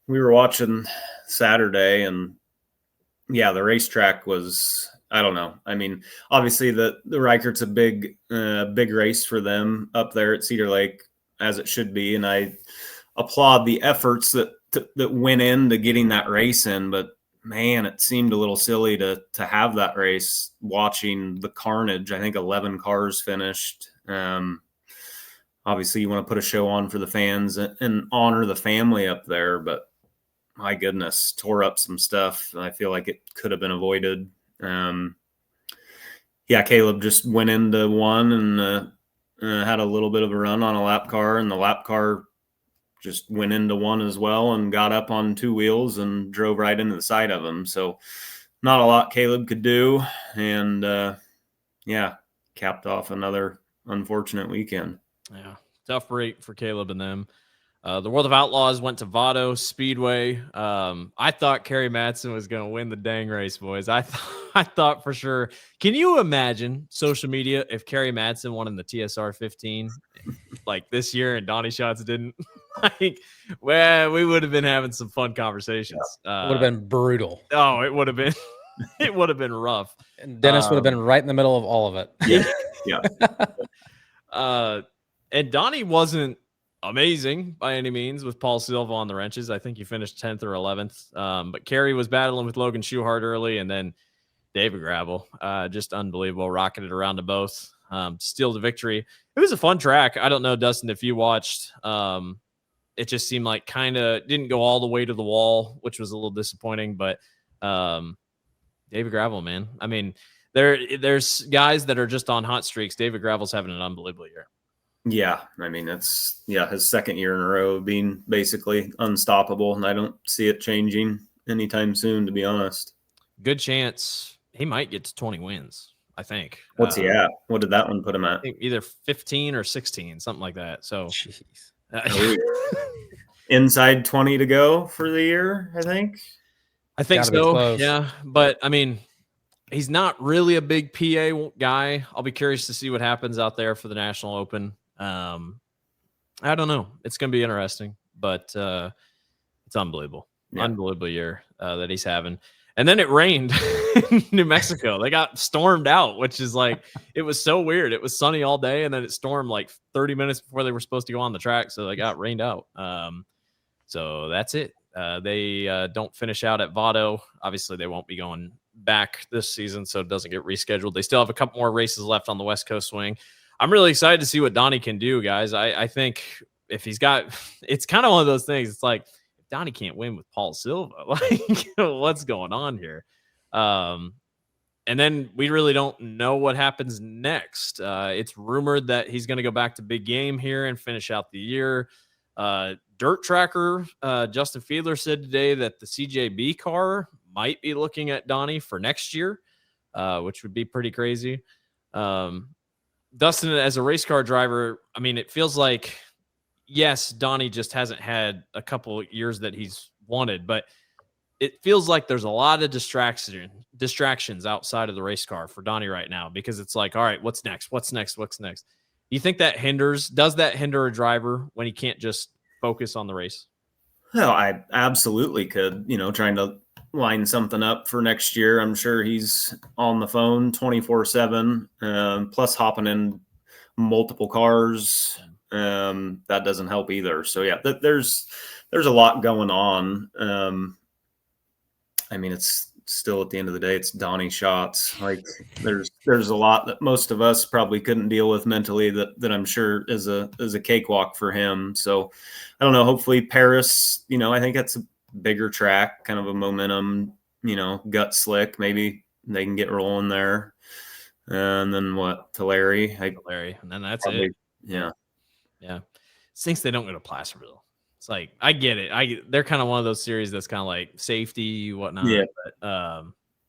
watching Saturday, and the racetrack was, I don't know. Obviously the Reichert's a big race for them up there at Cedar Lake, as it should be, and I applaud the efforts that went into getting that race in. But man, it seemed a little silly to have that race. Watching the carnage, I think 11 cars finished. Obviously, you want to put a show on for the fans and honor the family up there, but my goodness, tore up some stuff. I feel like it could have been avoided. Caleb just went into one and had a little bit of a run on a lap car, and the lap car just went into one as well and got up on 2 wheels and drove right into the side of him. So not a lot Caleb could do. And capped off another unfortunate weekend. Yeah. Tough break for Caleb and them. The World of Outlaws went to Vado Speedway. I thought Kerry Madsen was going to win the dang race, boys. I thought for sure. Can you imagine social media if Kerry Madsen won in the TSR 15 like this year and Donnie Schatz didn't? We would have been having some fun conversations. Would have been brutal. Oh, it would have been. It would have been rough. And Dennis would have been right in the middle of all of it. Yeah. And Donnie wasn't amazing by any means with Paul Silva on the wrenches. I think he finished 10th or 11th. But Kerry was battling with Logan Schuhart early, and then David Gravel, just unbelievable, rocketed around to both, steal the victory. It was a fun track. I don't know, Dustin, if you watched. It just seemed like kind of didn't go all the way to the wall, which was a little disappointing. But David Gravel, man. I mean, there's guys that are just on hot streaks. David Gravel's having an unbelievable year. Yeah, I mean, it's his second year in a row of being basically unstoppable, and I don't see it changing anytime soon, to be honest. Good chance he might get to 20 wins, I think. What's he at? What did that one put him at? I think either 15 or 16, something like that. So Jeez. Inside 20 to go for the year, I think. I think Gotta be so. close. Yeah, but I mean, he's not really a big PA guy. I'll be curious to see what happens out there for the National Open. I don't know. It's going to be interesting, but it's unbelievable. Yeah. Unbelievable year that he's having. And then it rained in New Mexico. They got stormed out, which is like, it was so weird. It was sunny all day, and then it stormed like 30 minutes before they were supposed to go on the track. So they got rained out. So that's it. They don't finish out at Vado. Obviously, they won't be going back this season, so it doesn't get rescheduled. They still have a couple more races left on the West Coast swing. I'm really excited to see what Donnie can do, guys. I think if he's got, it's kind of one of those things. It's like, if Donnie can't win with Paul Silva, like, what's going on here? And then we really don't know what happens next. It's rumored that he's going to go back to big game here and finish out the year. Dirt Tracker, Justin Fiedler said today that the CJB car might be looking at Donnie for next year, which would be pretty crazy. Dustin, as a race car driver, I mean, it feels like, yes, Donnie just hasn't had a couple years that he's wanted, but it feels like there's a lot of distractions outside of the race car for Donnie right now, because it's like, all right, what's next? What's next? What's next? Do you think that does that hinder a driver when he can't just focus on the race? Well, I absolutely could, trying to line something up for next year. I'm sure he's on the phone 24/7, plus hopping in multiple cars. That doesn't help either. So yeah, there's a lot going on. I mean, it's still, at the end of the day, it's Donnie Schatz. Like, there's a lot that most of us probably couldn't deal with mentally that I'm sure is a cakewalk for him. So I don't know. Hopefully Paris, I think that's a bigger track, kind of a momentum, gut slick. Maybe they can get rolling there. And then what? Tulare, and then that's probably, it. Yeah. Stinks they don't go to Placerville. It's like, I get it. They're kind of one of those series that's kind of like safety, whatnot. Yeah. But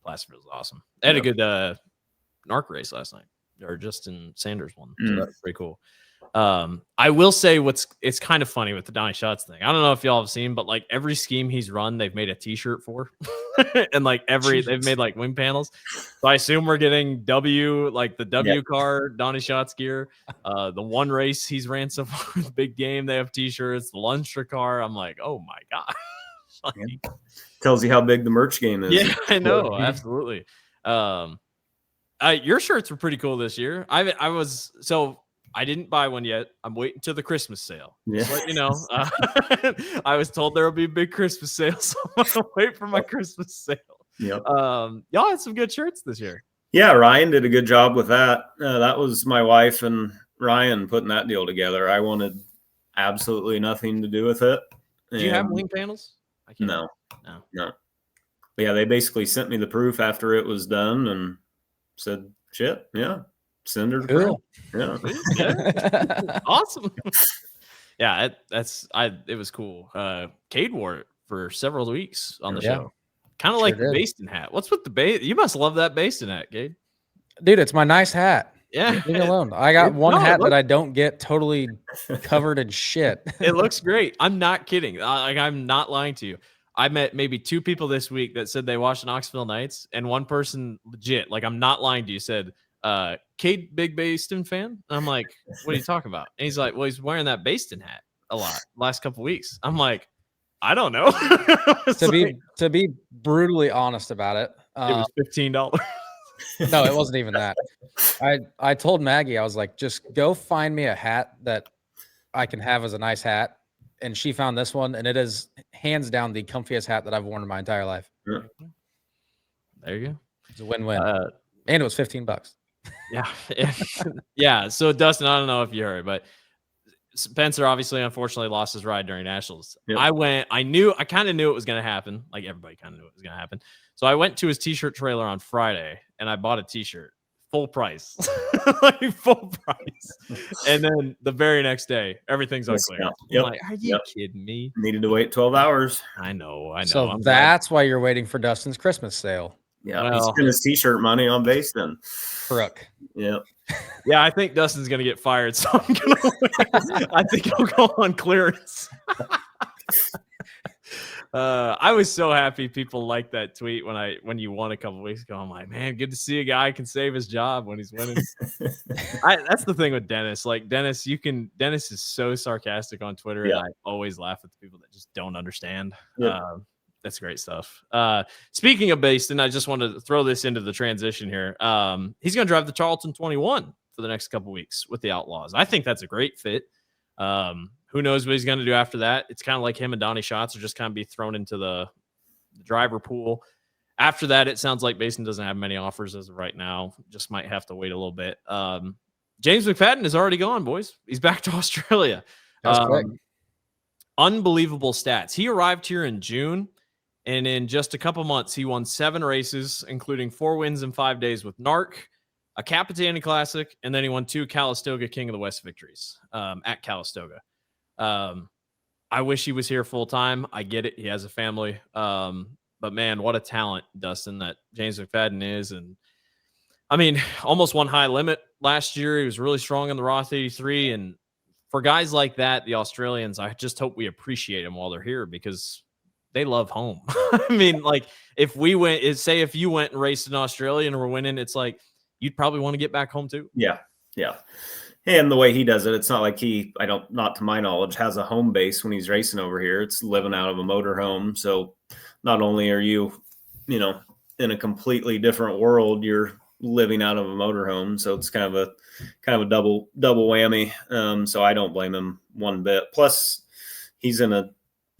Placerville's awesome. They had a good NARC race last night, or Justin Sanders one. So that's pretty cool. I will say it's kind of funny with the Donnie Schatz thing. I don't know if y'all have seen, but like every scheme he's run, they've made a t-shirt for. And like they've made like wing panels. So I assume we're getting the W car, Donnie Schatz gear. The one race he's ran so far, big game, they have t-shirts, the Lunstra car. I'm like, oh my God. Tells you how big the merch game is. Yeah, I know. Absolutely. Your shirts were pretty cool this year. I didn't buy one yet. I'm waiting till the Christmas sale. Yeah. But, I was told there will be a big Christmas sale, so I'm going to wait for my Christmas sale. Yep. Y'all had some good shirts this year. Yeah, Ryan did a good job with that. That was my wife and Ryan putting that deal together. I wanted absolutely nothing to do with it. Do you have wing panels? No. But yeah, they basically sent me the proof after it was done and said, shit, yeah. Send her to cool. Yeah. Awesome. Yeah, it was cool. Cade wore it for several weeks on the show. Kind of like the Baston hat. What's with the Baston? You must love that Baston hat, Cade. Dude, it's my nice hat. Yeah. Leave me alone. I got one hat that I don't get totally covered in shit. It looks great. I'm not kidding. I'm not lying to you. I met maybe 2 people this week that said they watched Knoxville Nights, and one person legit, like, I'm not lying to you, said, Cade, big Baston fan? And I'm like, what are you talking about? And he's like, well, he's wearing that Baston hat a lot last couple weeks. I'm like, I don't know. To be brutally honest about it, it was $15. No, it wasn't even that. I told Maggie, I was like, just go find me a hat that I can have as a nice hat. And she found this one, and it is hands down the comfiest hat that I've worn in my entire life. There you go. It's a win-win. And it was $15. Yeah. Yeah. So Dustin, I don't know if you heard, but Spencer obviously, unfortunately, lost his ride during nationals. Yep. I kind of knew it was going to happen. Like everybody kind of knew it was going to happen. So I went to his t-shirt trailer on Friday and I bought a t-shirt full price, like full price. And then the very next day, everything's on clearance. Yep. I'm like, are you kidding me? Needed to wait 12 hours. I know. So that's why you're waiting for Dustin's Christmas sale. Yeah, he spent his t-shirt money on base then. Brooke. Yeah. Yeah, I think Dustin's going to get fired, so I think he'll go on clearance. I was so happy people liked that tweet when you won a couple weeks ago. I'm like, man, good to see a guy can save his job when he's winning. That's the thing with Dennis. Like Dennis is so sarcastic on Twitter, and I always laugh at the people that just don't understand. Yeah. That's great stuff. Speaking of Baston, I just wanted to throw this into the transition here. He's going to drive the Charlton 21 for the next couple weeks with the Outlaws. I think that's a great fit. Who knows what he's going to do after that? It's kind of like him and Donnie Schatz are just kind of be thrown into the driver pool. After that, it sounds like Baston doesn't have many offers as of right now. Just might have to wait a little bit. James McFadden is already gone, boys. He's back to Australia. That's quick. Unbelievable stats. He arrived here in June. And in just a couple months, he won 7 races, including 4 wins in 5 days with NARC, a Capitani Classic, and then he won 2 Calistoga King of the West victories at Calistoga. I wish he was here full time. I get it. He has a family. But, man, what a talent, Dustin, that James McFadden is. And, I mean, almost won high limit last year. He was really strong in the Roth 83. And for guys like that, the Australians, I just hope we appreciate them while they're here because – they love home. I mean, like if we went, if you went and raced in Australia and were winning, it's like you'd probably want to get back home too. Yeah, yeah. And the way he does it, it's not like not to my knowledge, has a home base when he's racing over here. It's living out of a motorhome. So not only are you, in a completely different world, you're living out of a motorhome. So it's kind of a double whammy. So I don't blame him one bit. Plus, he's in a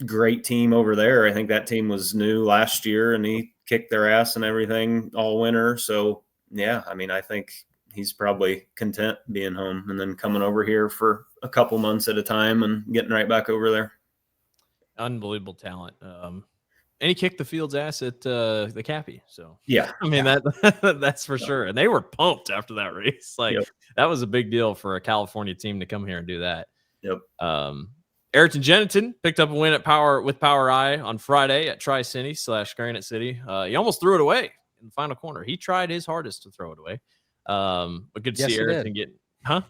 great team over there. I think that team was new last year and he kicked their ass and everything all winter. So yeah, I mean, I think he's probably content being home and then coming over here for a couple months at a time and getting right back over there. Unbelievable talent. And he kicked the field's ass at the Cappy. So yeah, I mean, that's for sure. And they were pumped after that race. Like that was a big deal for a California team to come here and do that. Yep. Ayrton Jennington picked up a win with Power Eye on Friday at Tri-City/Granite City. He almost threw it away in the final corner. He tried his hardest to throw it away. But good to see Ayrton get, I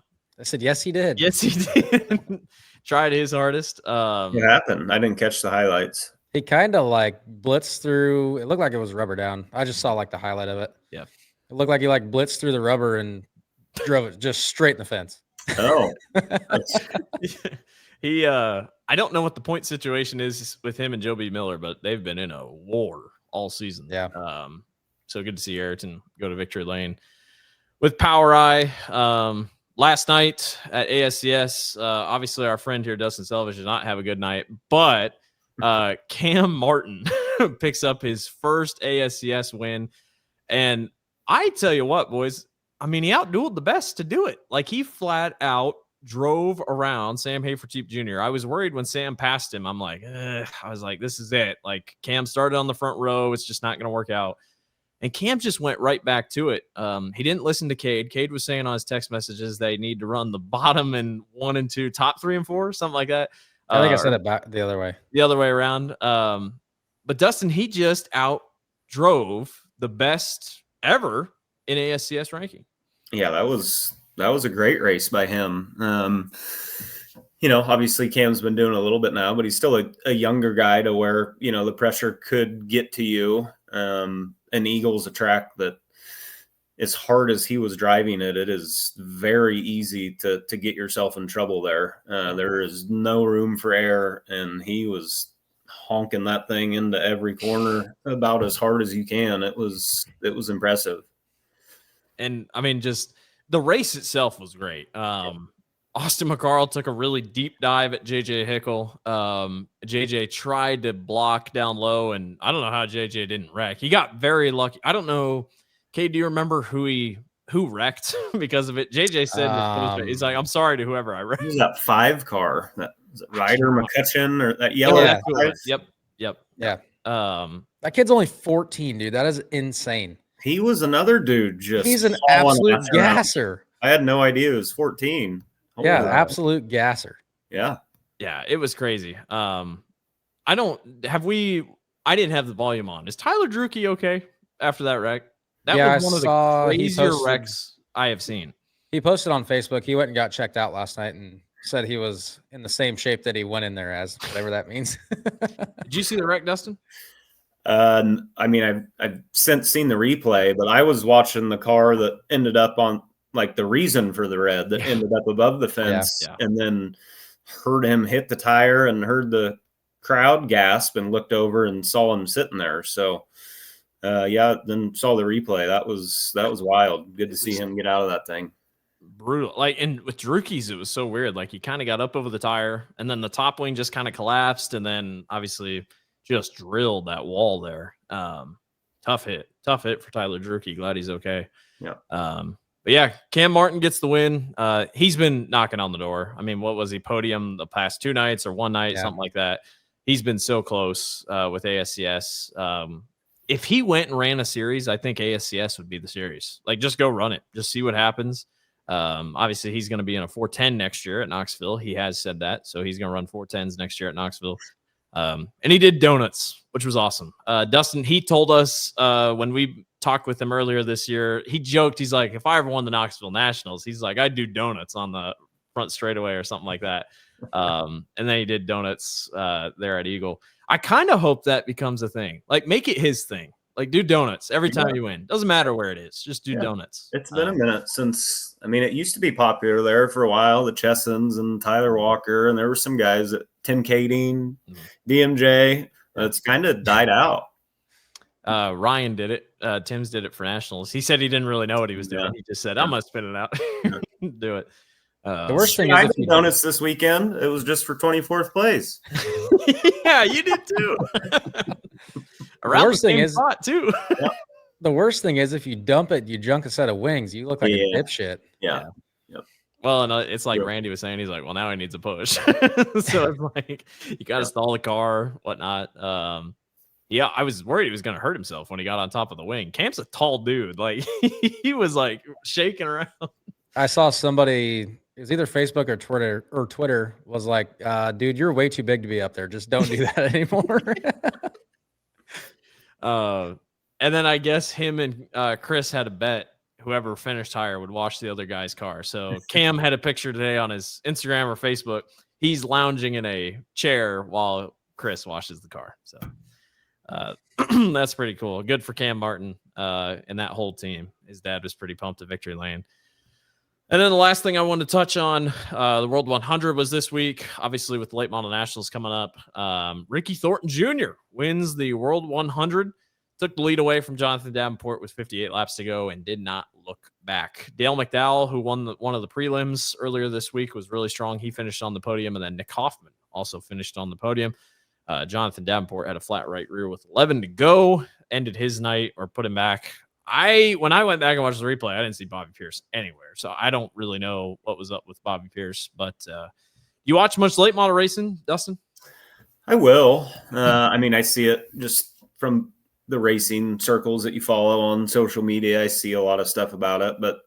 said, yes, he did. Yes, he did. Tried his hardest. What happened? I didn't catch the highlights. He kind of like blitzed through. It looked like it was rubber down. I just saw like the highlight of it. Yeah. It looked like he like blitzed through the rubber and drove it just straight in the fence. Oh, I don't know what the point situation is with him and Joe B. Miller, but they've been in a war all season. Yeah. So good to see Ayrton go to victory lane with Power Eye. Last night at ASCS, obviously our friend here, Dustin Selvage, did not have a good night, but Cam Martin picks up his first ASCS win. And I tell you what, boys, I mean, he outdueled the best to do it. Like he flat out drove around Sam Hafertepe Jr. I was worried when Sam passed him. I'm like, I was like, this is it. Like Cam started on the front row. It's just not going to work out. And Cam just went right back to it. He didn't listen to Cade. Cade was saying on his text messages they need to run the bottom and 1 and 2, top 3 and 4, something like that. I think I said it back the other way. The other way around. But Dustin, he just out drove the best ever in ASCS ranking. Yeah, that was a great race by him. Obviously Cam's been doing a little bit now, but he's still a younger guy to where, the pressure could get to you. And Eagle's a track that as hard as he was driving it, it is very easy to get yourself in trouble there. There is no room for error, and he was honking that thing into every corner about as hard as you can. It was impressive. And I mean, just the race itself was great. Austin McCarl took a really deep dive at JJ Hickle. JJ tried to block down low, and I don't know how JJ didn't wreck. He got very lucky. I don't know. Kate, do you remember who he who wrecked because of it. JJ said in his post, he's like, I'm sorry to whoever I wrecked. Who's that 5 car? That was it Ryder McCutcheon or that Oh, yellow? yeah, that's who it was. Yep. Yeah. Um, That kid's only 14, dude. That is insane. He was another dude. He's an absolute gasser. I had no idea he was 14. Holy absolute gasser. Yeah. Yeah, it was crazy. I didn't have the volume on. Is Tyler Drucke okay after that wreck? That was one of the crazier wrecks I have seen. He posted on Facebook. He went and got checked out last night and said he was in the same shape that he went in there as, whatever that means. Did you see the wreck, Dustin? I mean, I've since seen the replay, but I was watching the car that ended up on like the reason for the red that ended up above the fence, and then heard him hit the tire and heard the crowd gasp and looked over and saw him sitting there. So, then saw the replay. That was wild. Good to see him get out of that thing. Brutal. Like, and with Drucke's, it was so weird. Like, he kind of got up over the tire, and then the top wing just kind of collapsed, and then obviously just drilled that wall there. Tough hit for Tyler Drucke. Glad he's okay. Yeah. But yeah, Cam Martin gets the win. He's been knocking on the door. I mean, what was he, podium the past 2 nights or one night, something like that. He's been so close with ASCS. If he went and ran a series, I think ASCS would be the series. Like, just go run it. Just see what happens. Obviously, he's going to be in a 410 next year at Knoxville. He has said that. So he's going to run 410s next year at Knoxville. And he did donuts, which was awesome. Dustin, he told us when we talked with him earlier this year, he joked, he's like, if I ever won the Knoxville Nationals, he's like, I'd do donuts on the front straightaway or something like that. And then he did donuts there at Eagle. I kind of hope that becomes a thing. Like, make it his thing. Like, do donuts every time you win. Doesn't matter where it is. Just do donuts. It's been a minute since, I mean, it used to be popular there for a while, the Chessons and Tyler Walker, and there were some guys that Tim Kading, DMJ. It's kind of died out. Ryan did it. Tim's did it for Nationals. He said he didn't really know what he was doing. He just said, I'm going to spin it out. Do it. The worst thing I is did donuts this weekend. It was just for 24th place. Yeah, you did too. The worst thing is too. The worst thing is if you dump it, you junk a set of wings. You look like a dipshit. Yeah. Well, and it's like Randy was saying. He's like, well, now he needs a push. So it's like you got to stall the car, whatnot. Yeah, I was worried he was going to hurt himself when he got on top of the wing. Cam's a tall dude. Like he was like shaking around. I saw somebody, it was either Facebook or Twitter was like, dude, you're way too big to be up there. Just don't do that anymore. And then I guess him and Chris had a bet. Whoever finished higher would wash the other guy's car. So Cam had a picture today on his Instagram or Facebook. He's lounging in a chair while Chris washes the car. So that's pretty cool. Good for Cam Martin and that whole team. His dad was pretty pumped at Victory Lane. And then the last thing I wanted to touch on, the World 100 was this week. Obviously, with the Late Model Nationals coming up, Ricky Thornton Jr. wins the World 100. Took the lead away from Jonathan Davenport with 58 laps to go and did not look back. Dale McDowell, who won one of the prelims earlier this week, was really strong. He finished on the podium, and then Nick Hoffman also finished on the podium. Jonathan Davenport had a flat right rear with 11 to go, ended his night or put him back. When I went back and watched the replay, I didn't see Bobby Pierce anywhere, so I don't really know what was up with Bobby Pierce. But you watch much late model racing, Dustin? I will. I mean, I see it just from the racing circles that you follow on social media. I see a lot of stuff about it, but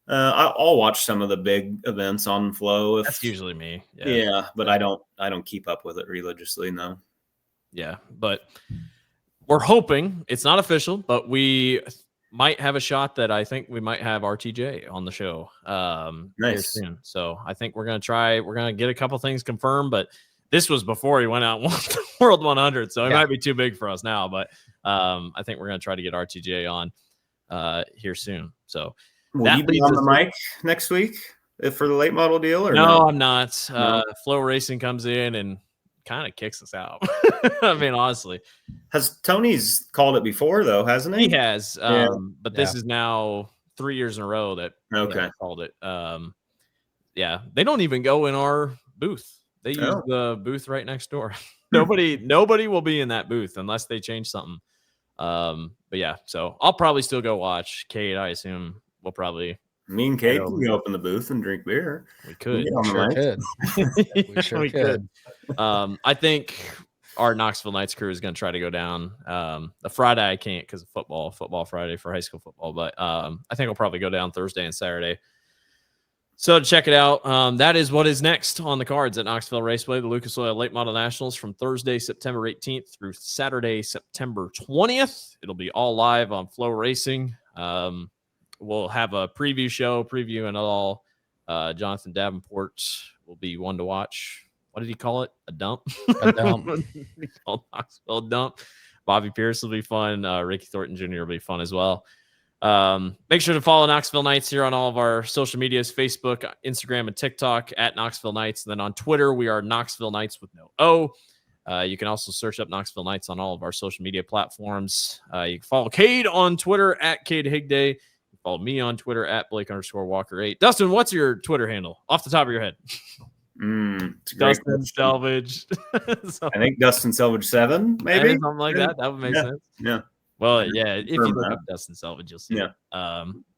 I'll watch some of the big events on Flow. That's usually me. Yeah, but I don't keep up with it religiously. No. Yeah, but we're hoping it's not official, but we might have a shot that I think we might have RTJ on the show. Nice. Soon. So I think we're going to get a couple things confirmed, but this was before he went out and won the World 100. So it might be too big for us now, but I think we're going to try to get RTJ on here soon. So will you be on the mic next week for the late model deal? Or no, I'm not. No. Flow Racing comes in and kind of kicks us out. I mean, honestly. Has Tony's called it before though, hasn't he? He has. But this is now 3 years in a row that called it. Yeah, they don't even go in our booth. They use the booth right next door. Nobody will be in that booth unless they change something. But yeah, so I'll probably still go watch. Kate, I assume we'll probably Me and Kate can go up in the booth and drink beer. we could. Get on the Sure mic. could. We sure We could. I think our Knoxville Nights crew is going to try to go down. The Friday I can't because of football Friday for high school football. But I think we'll probably go down Thursday and Saturday. So to check it out, that is what is next on the cards at Knoxville Raceway, the Lucas Oil Late Model Nationals from Thursday, September 18th through Saturday, September 20th. It'll be all live on Flow Racing. We'll have a preview show, previewing it all. Jonathan Davenport will be one to watch. What did he call it? A dump? A dump. He called Knoxville dump. Bobby Pierce will be fun. Ricky Thornton Jr. will be fun as well. Make sure to follow Knoxville Nights here on all of our social medias, Facebook, Instagram, and TikTok at Knoxville Nights. And then on Twitter, we are Knoxville Nights with no O. You can also search up Knoxville Nights on all of our social media platforms. You can follow Cade on Twitter at Cade Higday. You can follow me on Twitter at Blake_Walker8. Dustin, what's your Twitter handle off the top of your head? Dustin Selvage. I think Dustin Selvage 7, maybe something like that. That would make sense. Yeah. Well, yeah. If you look up Dustin Selvage, you'll see it.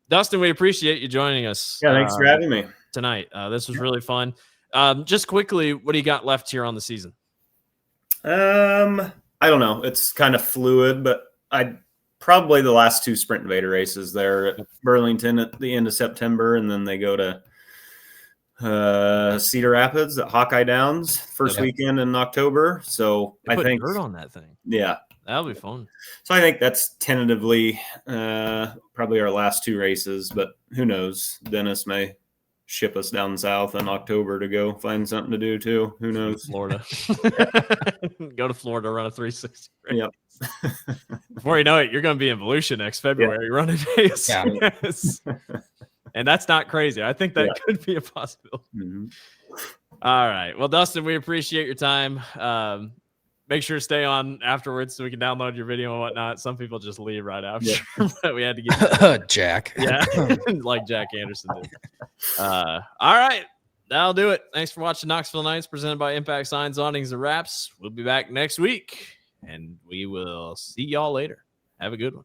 Dustin, we appreciate you joining us. Yeah, thanks for having me tonight. This was really fun. Just quickly, what do you got left here on the season? I don't know. It's kind of fluid, but I probably the last 2 Sprint Invader races there at Burlington at the end of September, and then they go to Cedar Rapids at Hawkeye Downs first weekend in October. So They I put think dirt on that thing. Yeah, that'll be fun. So I think that's tentatively probably our last 2 races, but who knows? Dennis may ship us down south in October to go find something to do too. Who knows? Florida. Go to Florida, run a 360 race. Yep. Before you know it, you're going to be in Volusia next February running days. Yes. And that's not crazy. I think that could be a possibility. Mm-hmm. All right. Well, Dustin, we appreciate your time. Make sure to stay on afterwards so we can download your video and whatnot. Some people just leave right after, but we had to get Jack. Yeah, like Jack Anderson did. All right. That'll do it. Thanks for watching Knoxville Nights presented by Impact Signs, Awnings, and Wraps. We'll be back next week, and we will see y'all later. Have a good one.